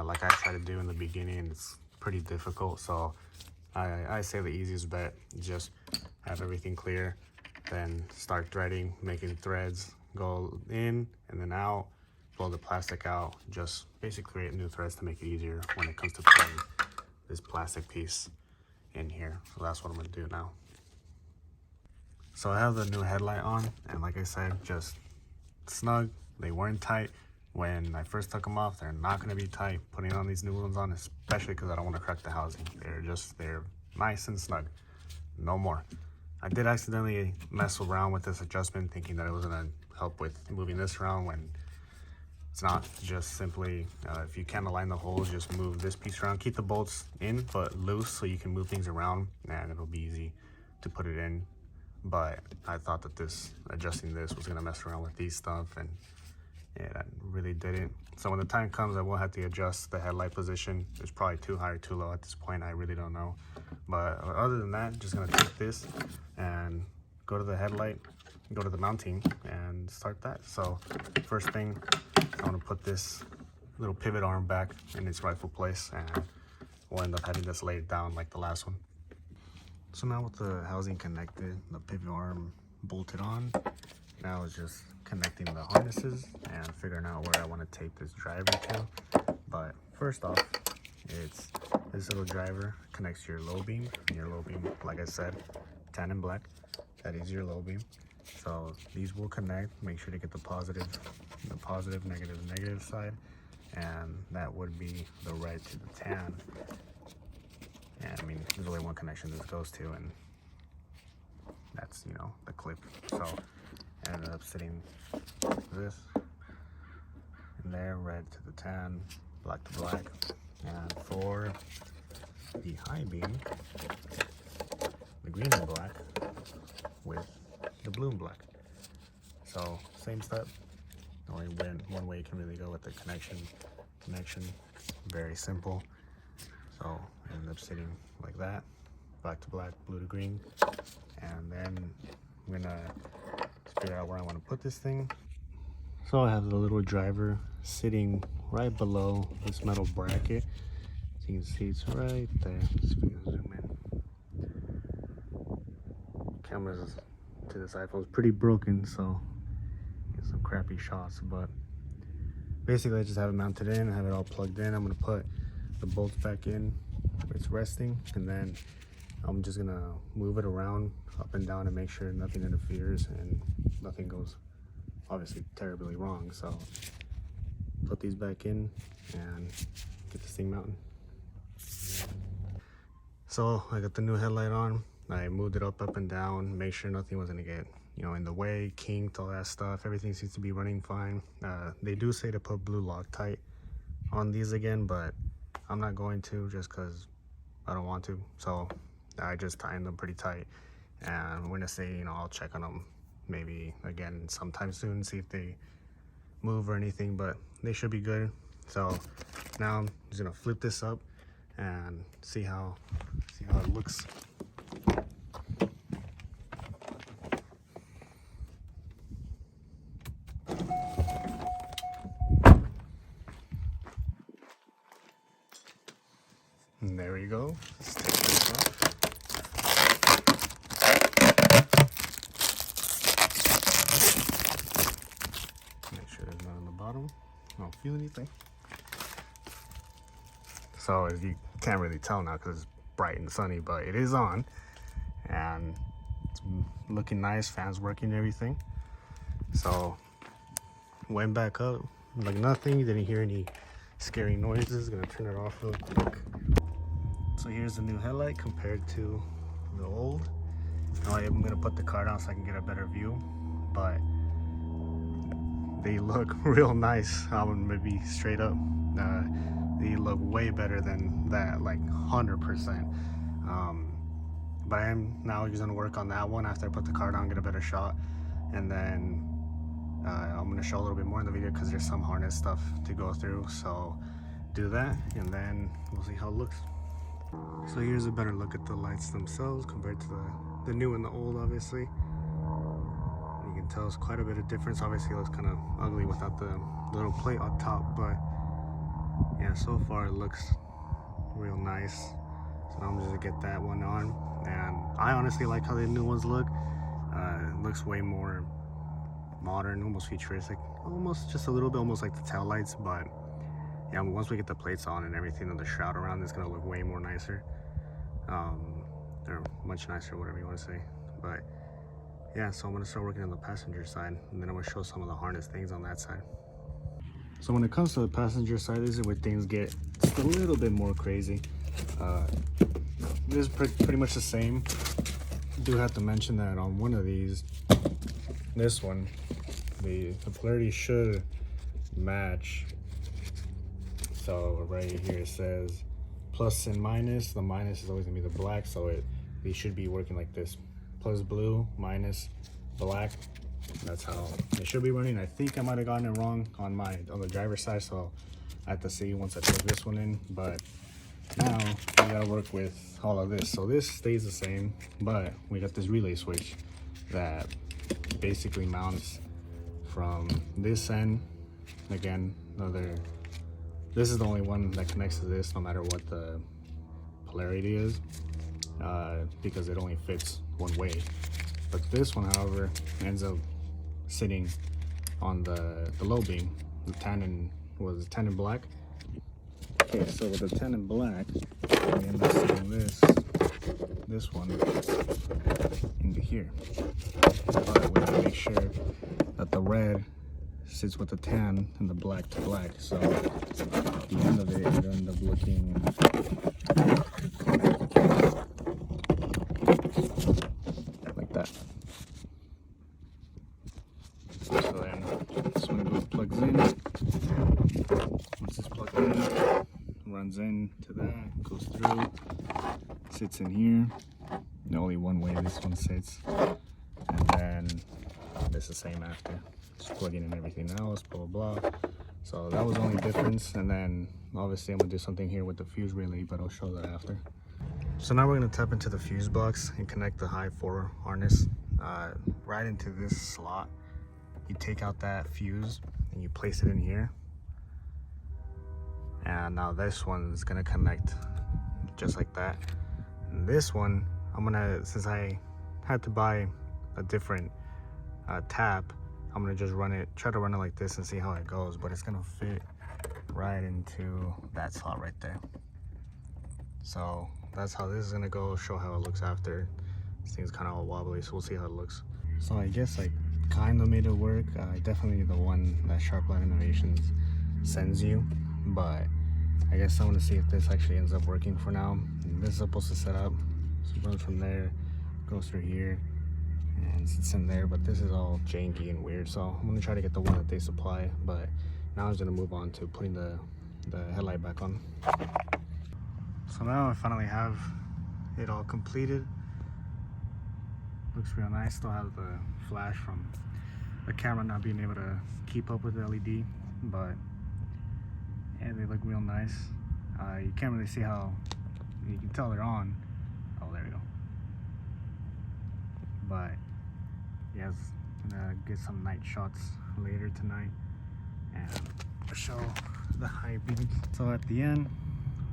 like I tried to do in the beginning, it's pretty difficult. So I say the easiest bet is just have everything clear, then start threading, making threads go in and then out, blow the plastic out, just basically create new threads to make it easier when it comes to putting this plastic piece in here. So that's what I'm gonna do now. So I have the new headlight on, and like I said, just snug. They weren't tight when I first took them off. They're not gonna be tight putting on these new ones on, especially because I don't want to crack the housing. They're nice and snug, no more. I did accidentally mess around with this adjustment, thinking that it was gonna help with moving this around, when it's not. Just simply, if you can't align the holes, just move this piece around. Keep the bolts in, but loose, so you can move things around, and it'll be easy to put it in. But I thought that adjusting this was gonna mess around with these stuff, and yeah, that really didn't. So when the time comes, I will have to adjust the headlight position. It's probably too high or too low at this point. I really don't know. But other than that, just gonna take this and go to the headlight, go to the mounting, and start that. So first thing, I want to put this little pivot arm back in its rightful place, and we'll end up having this laid down like the last one. So now with the housing connected, the pivot arm bolted on, now it's just connecting the harnesses and figuring out where I want to take this driver to. But first off, it's this little driver connects to your low beam. And your low beam, like I said, tan and black, that is your low beam. So these will connect. Make sure to get the positive, negative side, and that would be the red to the tan. And I mean, there's only one connection this goes to, and that's, you know, the clip. So I ended up sitting this in there, red to the tan, black to black. And for the high beam, the green and black with the blue and black. So same step, only one way you can really go with the connection, very simple. So I ended up sitting like that, black to black, blue to green, and then I'm gonna figure out where I want to put this thing. So I have the little driver sitting right below this metal bracket. So you can see it's right there. Let's see if we can zoom in. Camera's to this iPhone is pretty broken, so get some crappy shots, but basically I just have it mounted in, I have it all plugged in. I'm gonna put the bolts back in where it's resting, and then I'm just gonna move it around up and down and make sure nothing interferes and nothing goes obviously terribly wrong. So put these back in and get this thing mounted. So I got the new headlight on. I moved it up and down, make sure nothing was gonna get, you know, in the way, kinked, all that stuff. Everything seems to be running fine. They do say to put blue Loctite on these again, but I'm not going to, just because I don't want to. So I just tightened them pretty tight, and we're gonna say, you know, I'll check on them maybe again sometime soon, see if they move or anything, but they should be good. So now I'm just gonna flip this up and see how it looks. And there we go. Let's take this off. Make sure there's none on the bottom. I don't feel anything. So as you can't really tell now because it's bright and sunny, but it is on and it's looking nice. Fans working and everything. So went back up like nothing. Didn't hear any scary noises. Gonna turn it off real quick. So here's the new headlight compared to the old. Now I'm gonna put the car down so I can get a better view, but they look real nice. I'm gonna be straight up. They look way better than that, like 100%. But I am now just gonna work on that one after I put the car down, get a better shot, and then I'm gonna show a little bit more in the video because there's some harness stuff to go through. So do that, and then we'll see how it looks. So here's a better look at the lights themselves compared to the new and the old, obviously. You can tell it's quite a bit of difference. Obviously it looks kind of ugly without the little plate on top, but yeah, so far it looks real nice. So now I'm just gonna get that one on, and I honestly like how the new ones look. It looks way more modern, almost futuristic, almost just a little bit, almost like the tail lights. But yeah, once we get the plates on and everything and the shroud around, it's gonna look way more nicer, or much nicer, whatever you want to say. But yeah, so I'm gonna start working on the passenger side, and then I'm gonna show some of the harness things on that side. So when it comes to the passenger side, this is where things get just a little bit more crazy. This is pretty much the same. I do have to mention that on one of these, this one, the polarity should match. So right here it says plus and minus. The minus is always gonna be the black, so they should be working like this: plus blue, minus black. That's how it should be running. I think I might have gotten it wrong on the driver's side, so I have to see once I plug this one in. But now we gotta work with all of this. So this stays the same, but we got this relay switch that basically mounts from this end. Again, this is the only one that connects to this, no matter what the polarity is, because it only fits one way. But this one, however, ends up sitting on the low beam. The tan and black. Okay, so with the tan and black, we end up sitting this one into here. But we have to make sure that the red sits with the tan and the black to black. So at the end of it, it ends up looking like that. So then this one plugs in. Once it's plugged in, runs into that, goes through, sits in here. The only one way this one sits, and then it's the same after. Just plugging in everything else, blah blah blah. So that was the only difference. And then obviously I'm gonna do something here with the fuse relay, but I'll show that after. So now we're gonna tap into the fuse box and connect the high 4 harness right into this slot. You take out that fuse and you place it in here, and now this one's gonna connect just like that. And this one, since I had to buy a different tap, I'm gonna just try to run it like this and see how it goes, but it's gonna fit right into that slot right there. So that's how this is gonna go. Show how it looks after. This thing's kind of all wobbly, so we'll see how it looks. So I guess I kind of made it work. Definitely the one that Sharplight Innovations sends you, but I guess I'm gonna see if this actually ends up working for now. And this is supposed to set up, so it runs from there, goes through here, and sits in there, but this is all janky and weird, so I'm gonna try to get the one that they supply. But now I'm just gonna move on to putting the headlight back on. So now I finally have it all completed. Looks real nice. Still have the flash from the camera not being able to keep up with the LED, but yeah, they look real nice. You can't really see how, you can tell they're on. Oh, there we go. But yeah, gonna get some night shots later tonight and show the high beams. So at the end,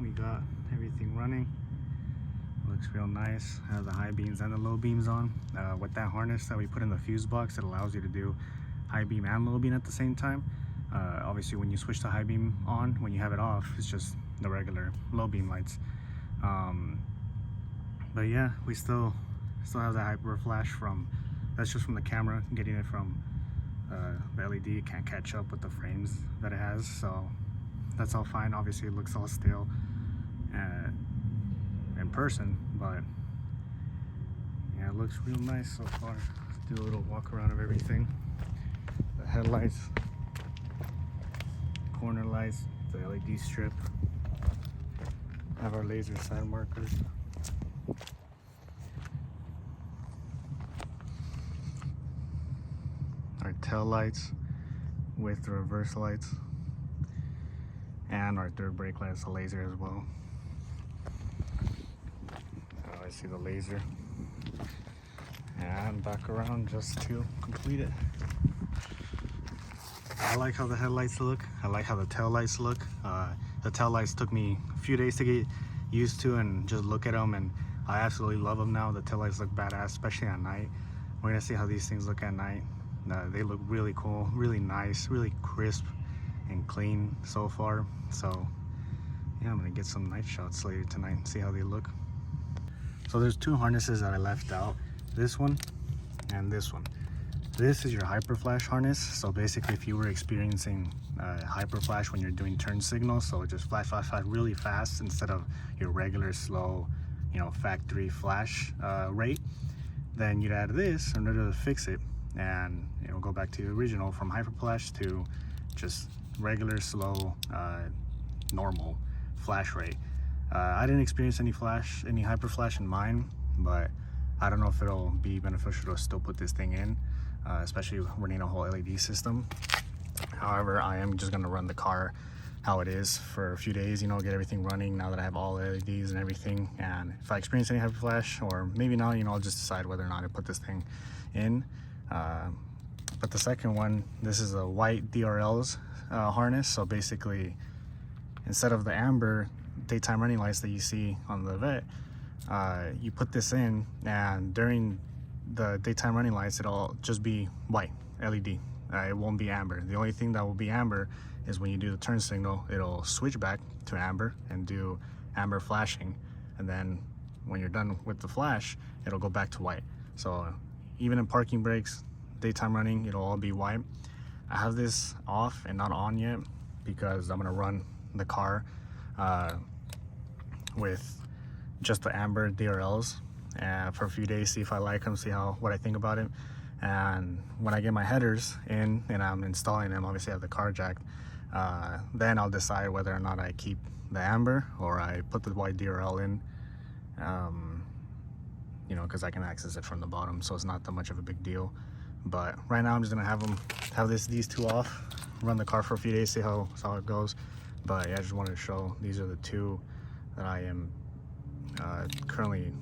we got everything running. Looks real nice. Has the high beams and the low beams on. With that harness that we put in the fuse box, it allows you to do high beam and low beam at the same time. Obviously, when you switch the high beam on, when you have it off, it's just the regular low beam lights. But yeah, we still have that hyper flash from, that's just from the camera. Getting it from the LED can't catch up with the frames that it has, so that's all fine. Obviously, it looks all stale in person, but yeah, it looks real nice so far. Let's do a little walk around of everything. The headlights, corner lights, the LED strip, have our laser side markers, our tail lights with the reverse lights, and our third brake light is a laser as well. I see the laser, and back around just to complete it. I like how the headlights look. I like how the tail lights look. The tail lights took me a few days to get used to and just look at them, and I absolutely love them now. The tail lights look badass, especially at night. We're gonna see how these things look at night. They look really cool, really nice, really crisp and clean so far. So yeah, I'm gonna get some night shots later tonight and see how they look. So there's two harnesses that I left out, this one and this one. This is your hyper flash harness. So basically, if you were experiencing hyper flash when you're doing turn signals, so just flash really fast instead of your regular slow, factory flash rate, then you'd add this in order to fix it, and it'll go back to the original from hyper flash to just regular slow normal flash rate. I didn't experience any hyper flash in mine, but I don't know if it'll be beneficial to still put this thing in, especially running a whole LED system. However, I am just gonna run the car how it is for a few days, get everything running now that I have all LEDs and everything. And if I experience any hyper flash, or maybe not, I'll just decide whether or not I put this thing in. But the second one, this is a white DRLs harness. So basically, instead of the amber daytime running lights that you see on the Vet, you put this in, and during the daytime running lights, it'll just be white LED. It won't be amber. The only thing that will be amber is when you do the turn signal, it'll switch back to amber and do amber flashing, and then when you're done with the flash, it'll go back to white. So even in parking brakes, daytime running, it'll all be white. I have this off and not on yet because I'm gonna run the car with just the amber DRLs for a few days, see if I like them, see what I think about it. And when I get my headers in and I'm installing them, obviously I have the car jack, then I'll decide whether or not I keep the amber or I put the white DRL in, because I can access it from the bottom, so it's not that much of a big deal. But right now I'm just gonna have these two off, run the car for a few days, see how it goes. But yeah, I just wanted to show these are the two that I am currently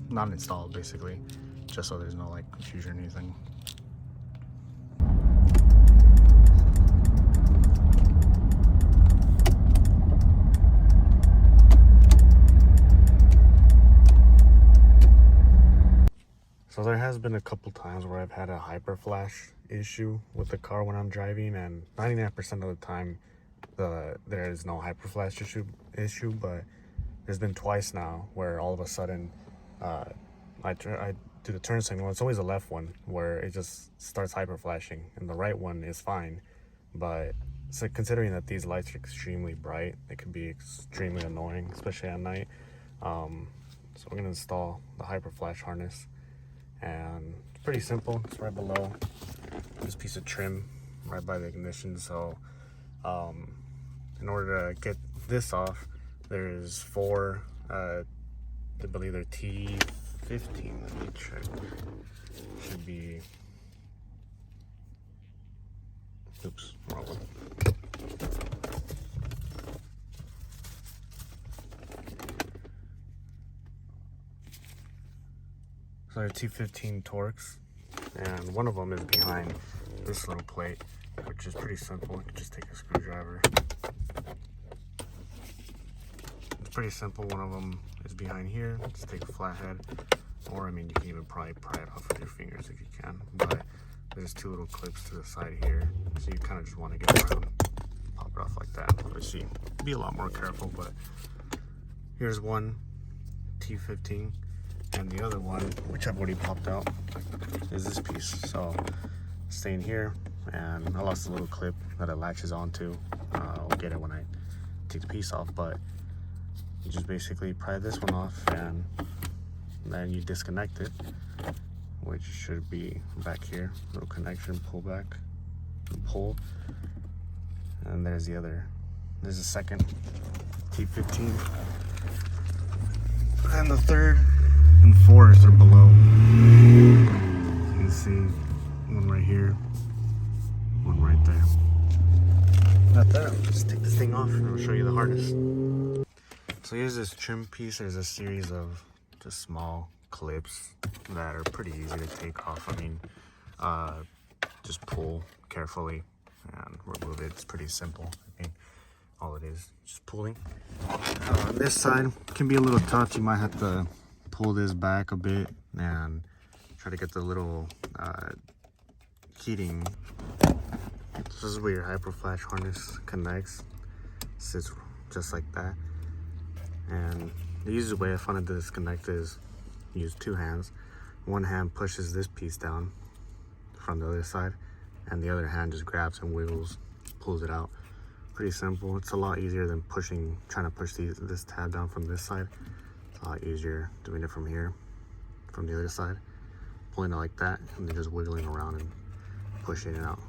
not installed, basically, just so there's no confusion or anything. So there has been a couple times where I've had a hyper flash issue with the car when I'm driving, and 99% of the time there is no hyper flash issue, but there's been twice now where all of a sudden I do the turn signal. It's always the left one where it just starts hyper flashing, and the right one is fine. But so considering that these lights are extremely bright, it can be extremely annoying, especially at night. So we're gonna install the hyper flash harness, and it's pretty simple. It's right below this piece of trim right by the ignition. So in order to get this off, there's four I believe they're T15, let me check. should be, oops, wrong one. So they're 215 Torx, and one of them is behind this little plate, which is pretty simple. You can just take a screwdriver. It's pretty simple. One of them is behind here. Just take a flathead, or I mean, you can even probably pry it off with your fingers if you can. But there's two little clips to the side here, so you kind of just want to get around, pop it off like that. Obviously, be a lot more careful. But here's one T15. And the other one, which I've already popped out, is this piece. So staying here, and I lost a little clip that it latches onto. I'll get it when I take the piece off, but you just basically pry this one off, and then you disconnect it, which should be back here. Little connection, pull back, and pull. And there's the other. There's the second T15, and the third and fourth are below. You can see one right here, one right there. Not that. Let's take this thing off and I'll show you the harness. So here's this trim piece. There's a series of just small clips that are pretty easy to take off. I mean, just pull carefully and remove it. It's pretty simple. I mean, all it is just pulling. On this side can be a little tough. You might have to pull this back a bit and try to get the little heating. This is where your hyperflash harness connects. Sits just like that. And the easiest way I found to disconnect is use two hands. One hand pushes this piece down from the other side, and the other hand just grabs and wiggles, pulls it out. Pretty simple. It's a lot easier than trying to push this tab down from this side. It's a lot easier doing it from here, from the other side, pulling it like that, and then just wiggling around and pushing it out.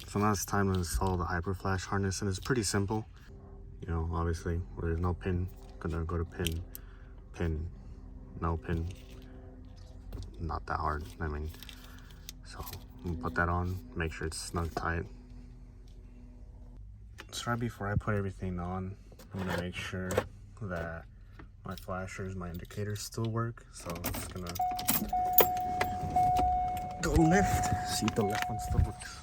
So now it's time to install the hyperflash harness, and it's pretty simple. You know, obviously, where there's no pin, gonna go to pin, pin, no pin. Not that hard. I mean, so I'm gonna put that on, make sure it's snug tight. So right before I put everything on, I'm gonna make sure that my flashers, my indicators still work. So I'm just gonna go left, see if the left one still works.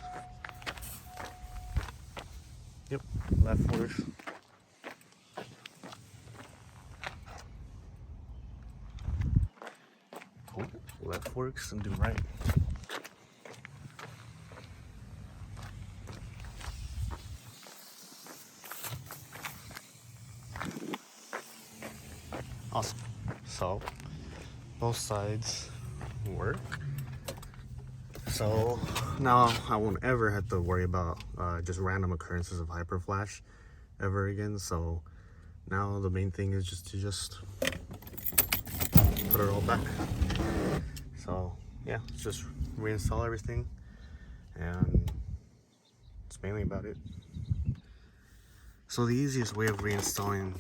Yep, left works. Cool, left works, and do right. Awesome. So both sides work. So now I won't ever have to worry about just random occurrences of hyperflash ever again. So now the main thing is just to put it all back. So yeah, let's just reinstall everything, and it's mainly about it. So the easiest way of reinstalling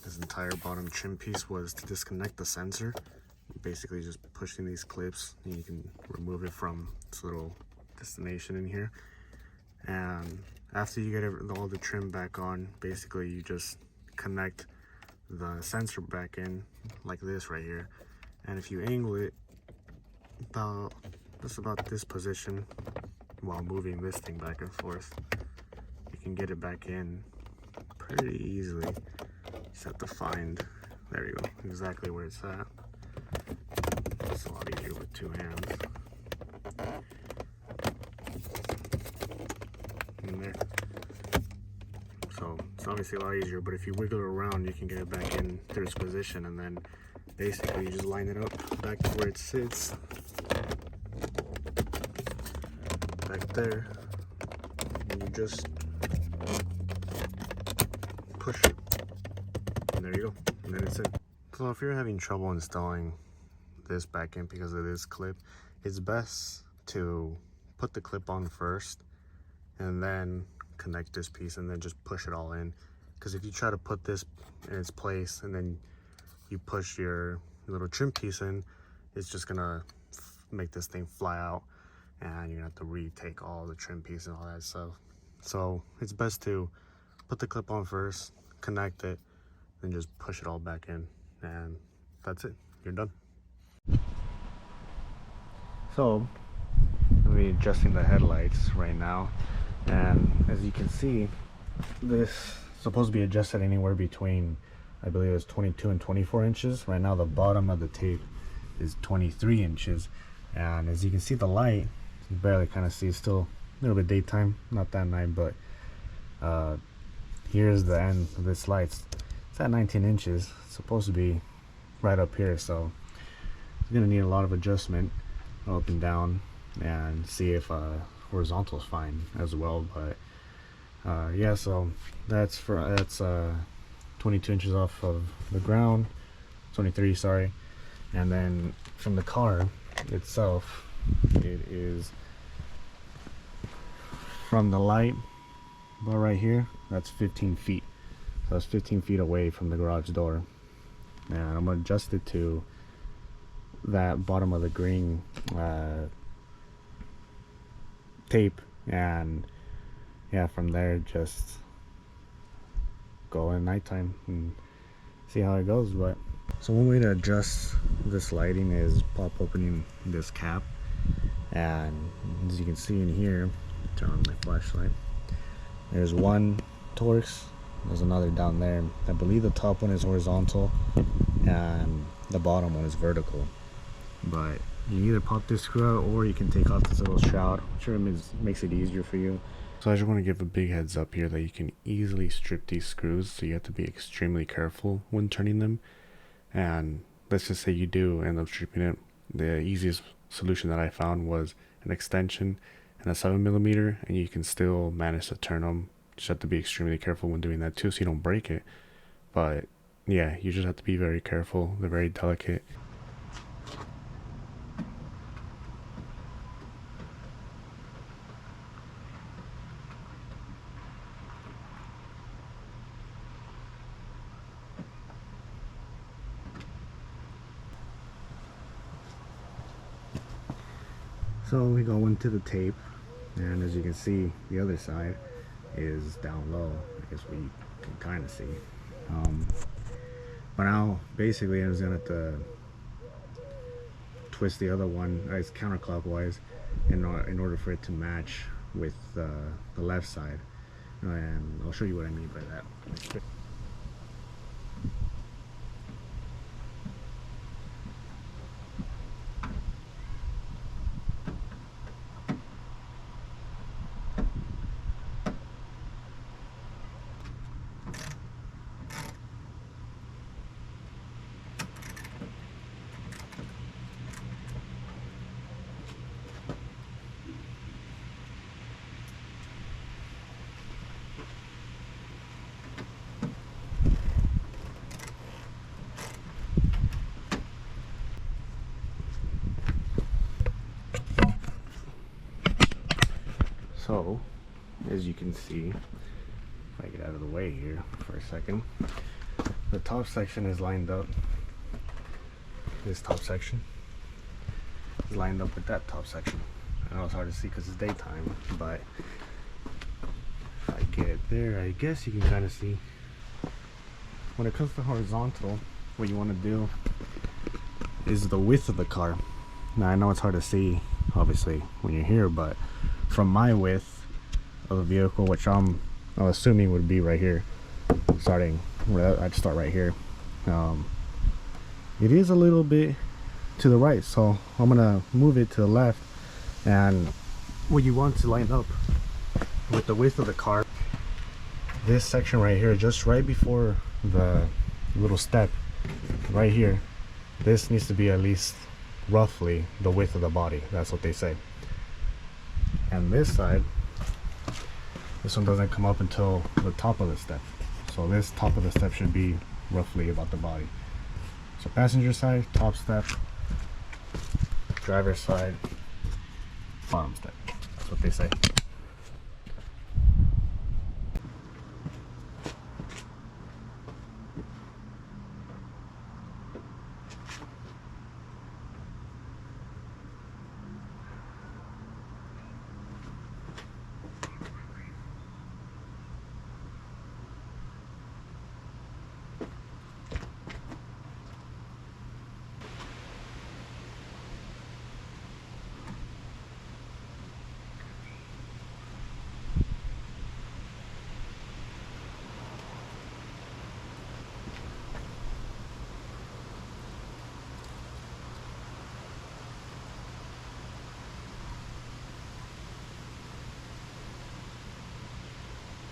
this entire bottom trim piece was to disconnect the sensor. Basically just pushing these clips, and you can remove it from this little destination in here. And after you get all the trim back on, basically you just connect the sensor back in like this right here. And if you angle it about this position while moving this thing back and forth, you can get it back in pretty easily. Just have to find, there you go, exactly where it's at. It's a lot easier with two hands. In there. So it's obviously a lot easier, but if you wiggle it around, you can get it back in to its position, and then basically you just line it up back to where it sits. Back there. And you just push it. And there you go. And then it's in. So if you're having trouble installing this back in because of this clip, it's best to put the clip on first and then connect this piece and then just push it all in. Because if you try to put this in its place and then you push your little trim piece in, it's just gonna make this thing fly out, and you're gonna have to retake all the trim piece and all that stuff. So it's best to put the clip on first, connect it, then just push it all back in, and that's it. You're done. So I'm adjusting the headlights right now, and as you can see, this is supposed to be adjusted anywhere between, I believe it's 22 and 24 inches. Right now the bottom of the tape is 23 inches, and as you can see, the light, you barely kind of see, it's still a little bit daytime, not that night, but here's the end of this light. It's at 19 inches. It's supposed to be right up here, so it's gonna need a lot of adjustment up and down, and see if horizontal is fine as well. But yeah, so that's 22 inches off of the ground, 23, sorry. And then from the car itself, it is from the light about right here, that's 15 feet. So that's 15 feet away from the garage door, and I'm gonna adjust it to that bottom of the green tape, and yeah, from there just go in nighttime and see how it goes. But so one way to adjust this lighting is pop opening this cap, and as you can see in here, turn on my flashlight, there's one Torx, there's another down there. I believe the top one is horizontal and the bottom one is vertical, but you either pop this screw out or you can take off this little shroud, whichever makes it easier for you. So I just want to give a big heads up here that you can easily strip these screws, so you have to be extremely careful when turning them. And let's just say you do end up stripping it, the easiest solution that I found was an extension and a 7mm, and you can still manage to turn them. Just have to be extremely careful when doing that too, so you don't break it. But yeah, you just have to be very careful. They're very delicate. So we go into the tape, and as you can see, the other side is down low. I guess we can kind of see. But now basically I'm just gonna have to twist the other one as counterclockwise in order for it to match with the left side, and I'll show you what I mean by that. So, as you can see, if I get out of the way here for a second, the top section is lined up. This top section is lined up with that top section. I know it's hard to see because it's daytime, but if I get there, I guess you can kind of see. When it comes to horizontal, what you want to do is the width of the car. Now I know it's hard to see, obviously, when you're here, but from my width of the vehicle, which I'm assuming would be right here, I'd start right here. It is a little bit to the right, so I'm gonna move it to the left. And what you want to line up with the width of the car, this section right here, just right before the little step right here, this needs to be at least roughly the width of the body. That's what they say. And this side, this one doesn't come up until the top of the step, so this top of the step should be roughly about the body. So passenger side, top step; driver side, bottom step. That's what they say.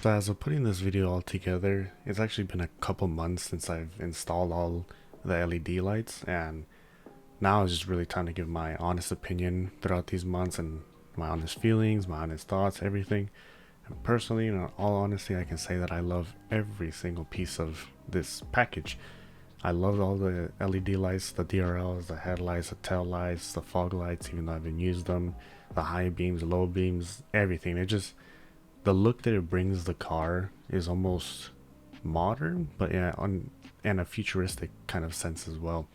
So as of putting this video all together, it's actually been a couple months since I've installed all the LED lights, and now it's just really time to give my honest opinion throughout these months and my honest feelings, my honest thoughts, everything. And personally, in all honesty, I can say that I love every single piece of this package. I love all the LED lights, the DRLs, the headlights, the tail lights, the fog lights, even though I haven't used them, the high beams, low beams, everything. It just, the look that it brings the car is almost modern, but yeah, in a futuristic kind of sense as well.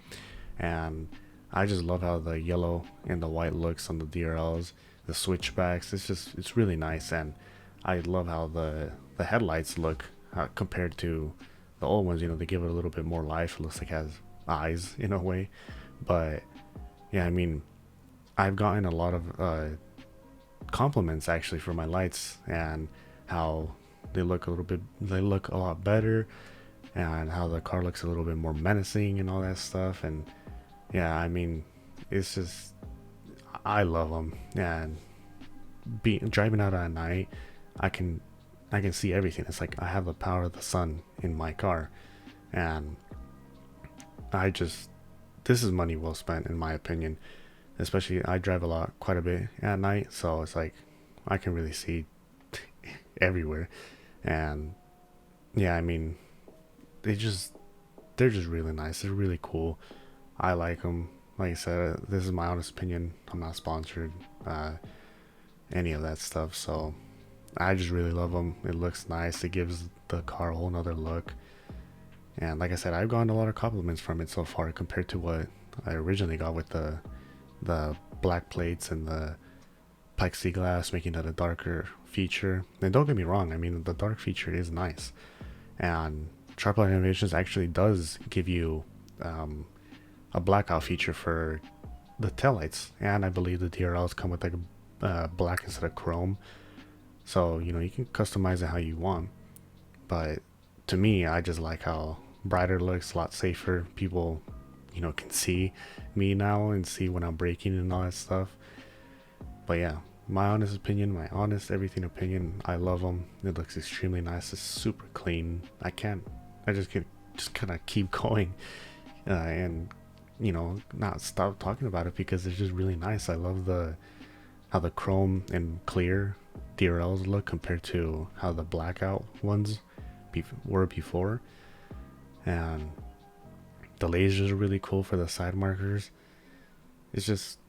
And I just love how the yellow and the white looks on the DRLs, the switchbacks. It's really nice, and I love how the headlights look compared to the old ones. You know, they give it a little bit more life. It looks like it has eyes in a way. But yeah, I mean, I've gotten a lot of compliments actually for my lights and how they look a lot better, and how the car looks a little bit more menacing and all that stuff. And yeah, I mean, it's just, I love them. And driving out at night, I can see everything. It's like I have the power of the sun in my car, and this is money well spent in my opinion. Especially I drive quite a bit at night, so it's like I can really see everywhere. And yeah, I mean, they're just really nice. They're really cool. I like them. Like I said, this is my honest opinion. I'm not sponsored, any of that stuff. So I just really love them. It looks nice. It gives the car a whole nother look. And like I said, I've gotten a lot of compliments from it so far compared to what I originally got with the black plates and the plexiglass, making it a darker feature. And don't get me wrong, I mean, the dark feature is nice. And Sharplight Innovations actually does give you a blackout feature for the taillights, and I believe the DRLs come with like a black instead of chrome. So, you know, you can customize it how you want. But to me, I just like how brighter it looks, a lot safer. People, you know, can see me now and see when I'm braking and all that stuff. But yeah, my honest opinion, my honest everything opinion, I love them. It looks extremely nice. It's super clean. I just can just kind of keep going, and you know, not stop talking about it because it's just really nice. I love how the chrome and clear DRLs look compared to how the blackout ones were before. And the lasers are really cool for the side markers. It's just,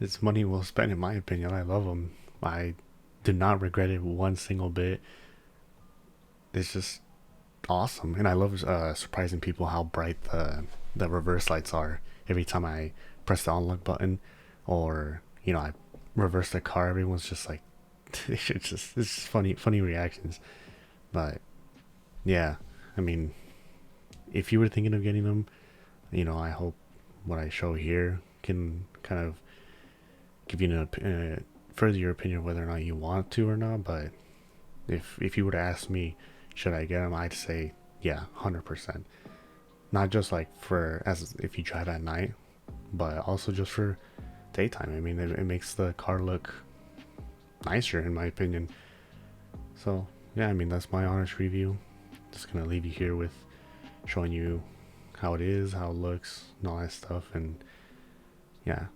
it's money well spent in my opinion. I love them. I do not regret it one single bit. It's just awesome, and I love surprising people how bright the reverse lights are every time I press the unlock button, or you know, I reverse the car. Everyone's just like, it's just funny reactions. But yeah, I mean, if you were thinking of getting them, you know, I hope what I show here can kind of give you further your opinion of whether or not you want to or not. But if you were to ask me, should I get them, I'd say yeah, 100%. Not just like for as if you drive at night, but also just for daytime. I mean, it makes the car look nicer in my opinion. So yeah, I mean, that's my honest review. Just gonna leave you here with showing you how it is, how it looks, and all that stuff. And yeah,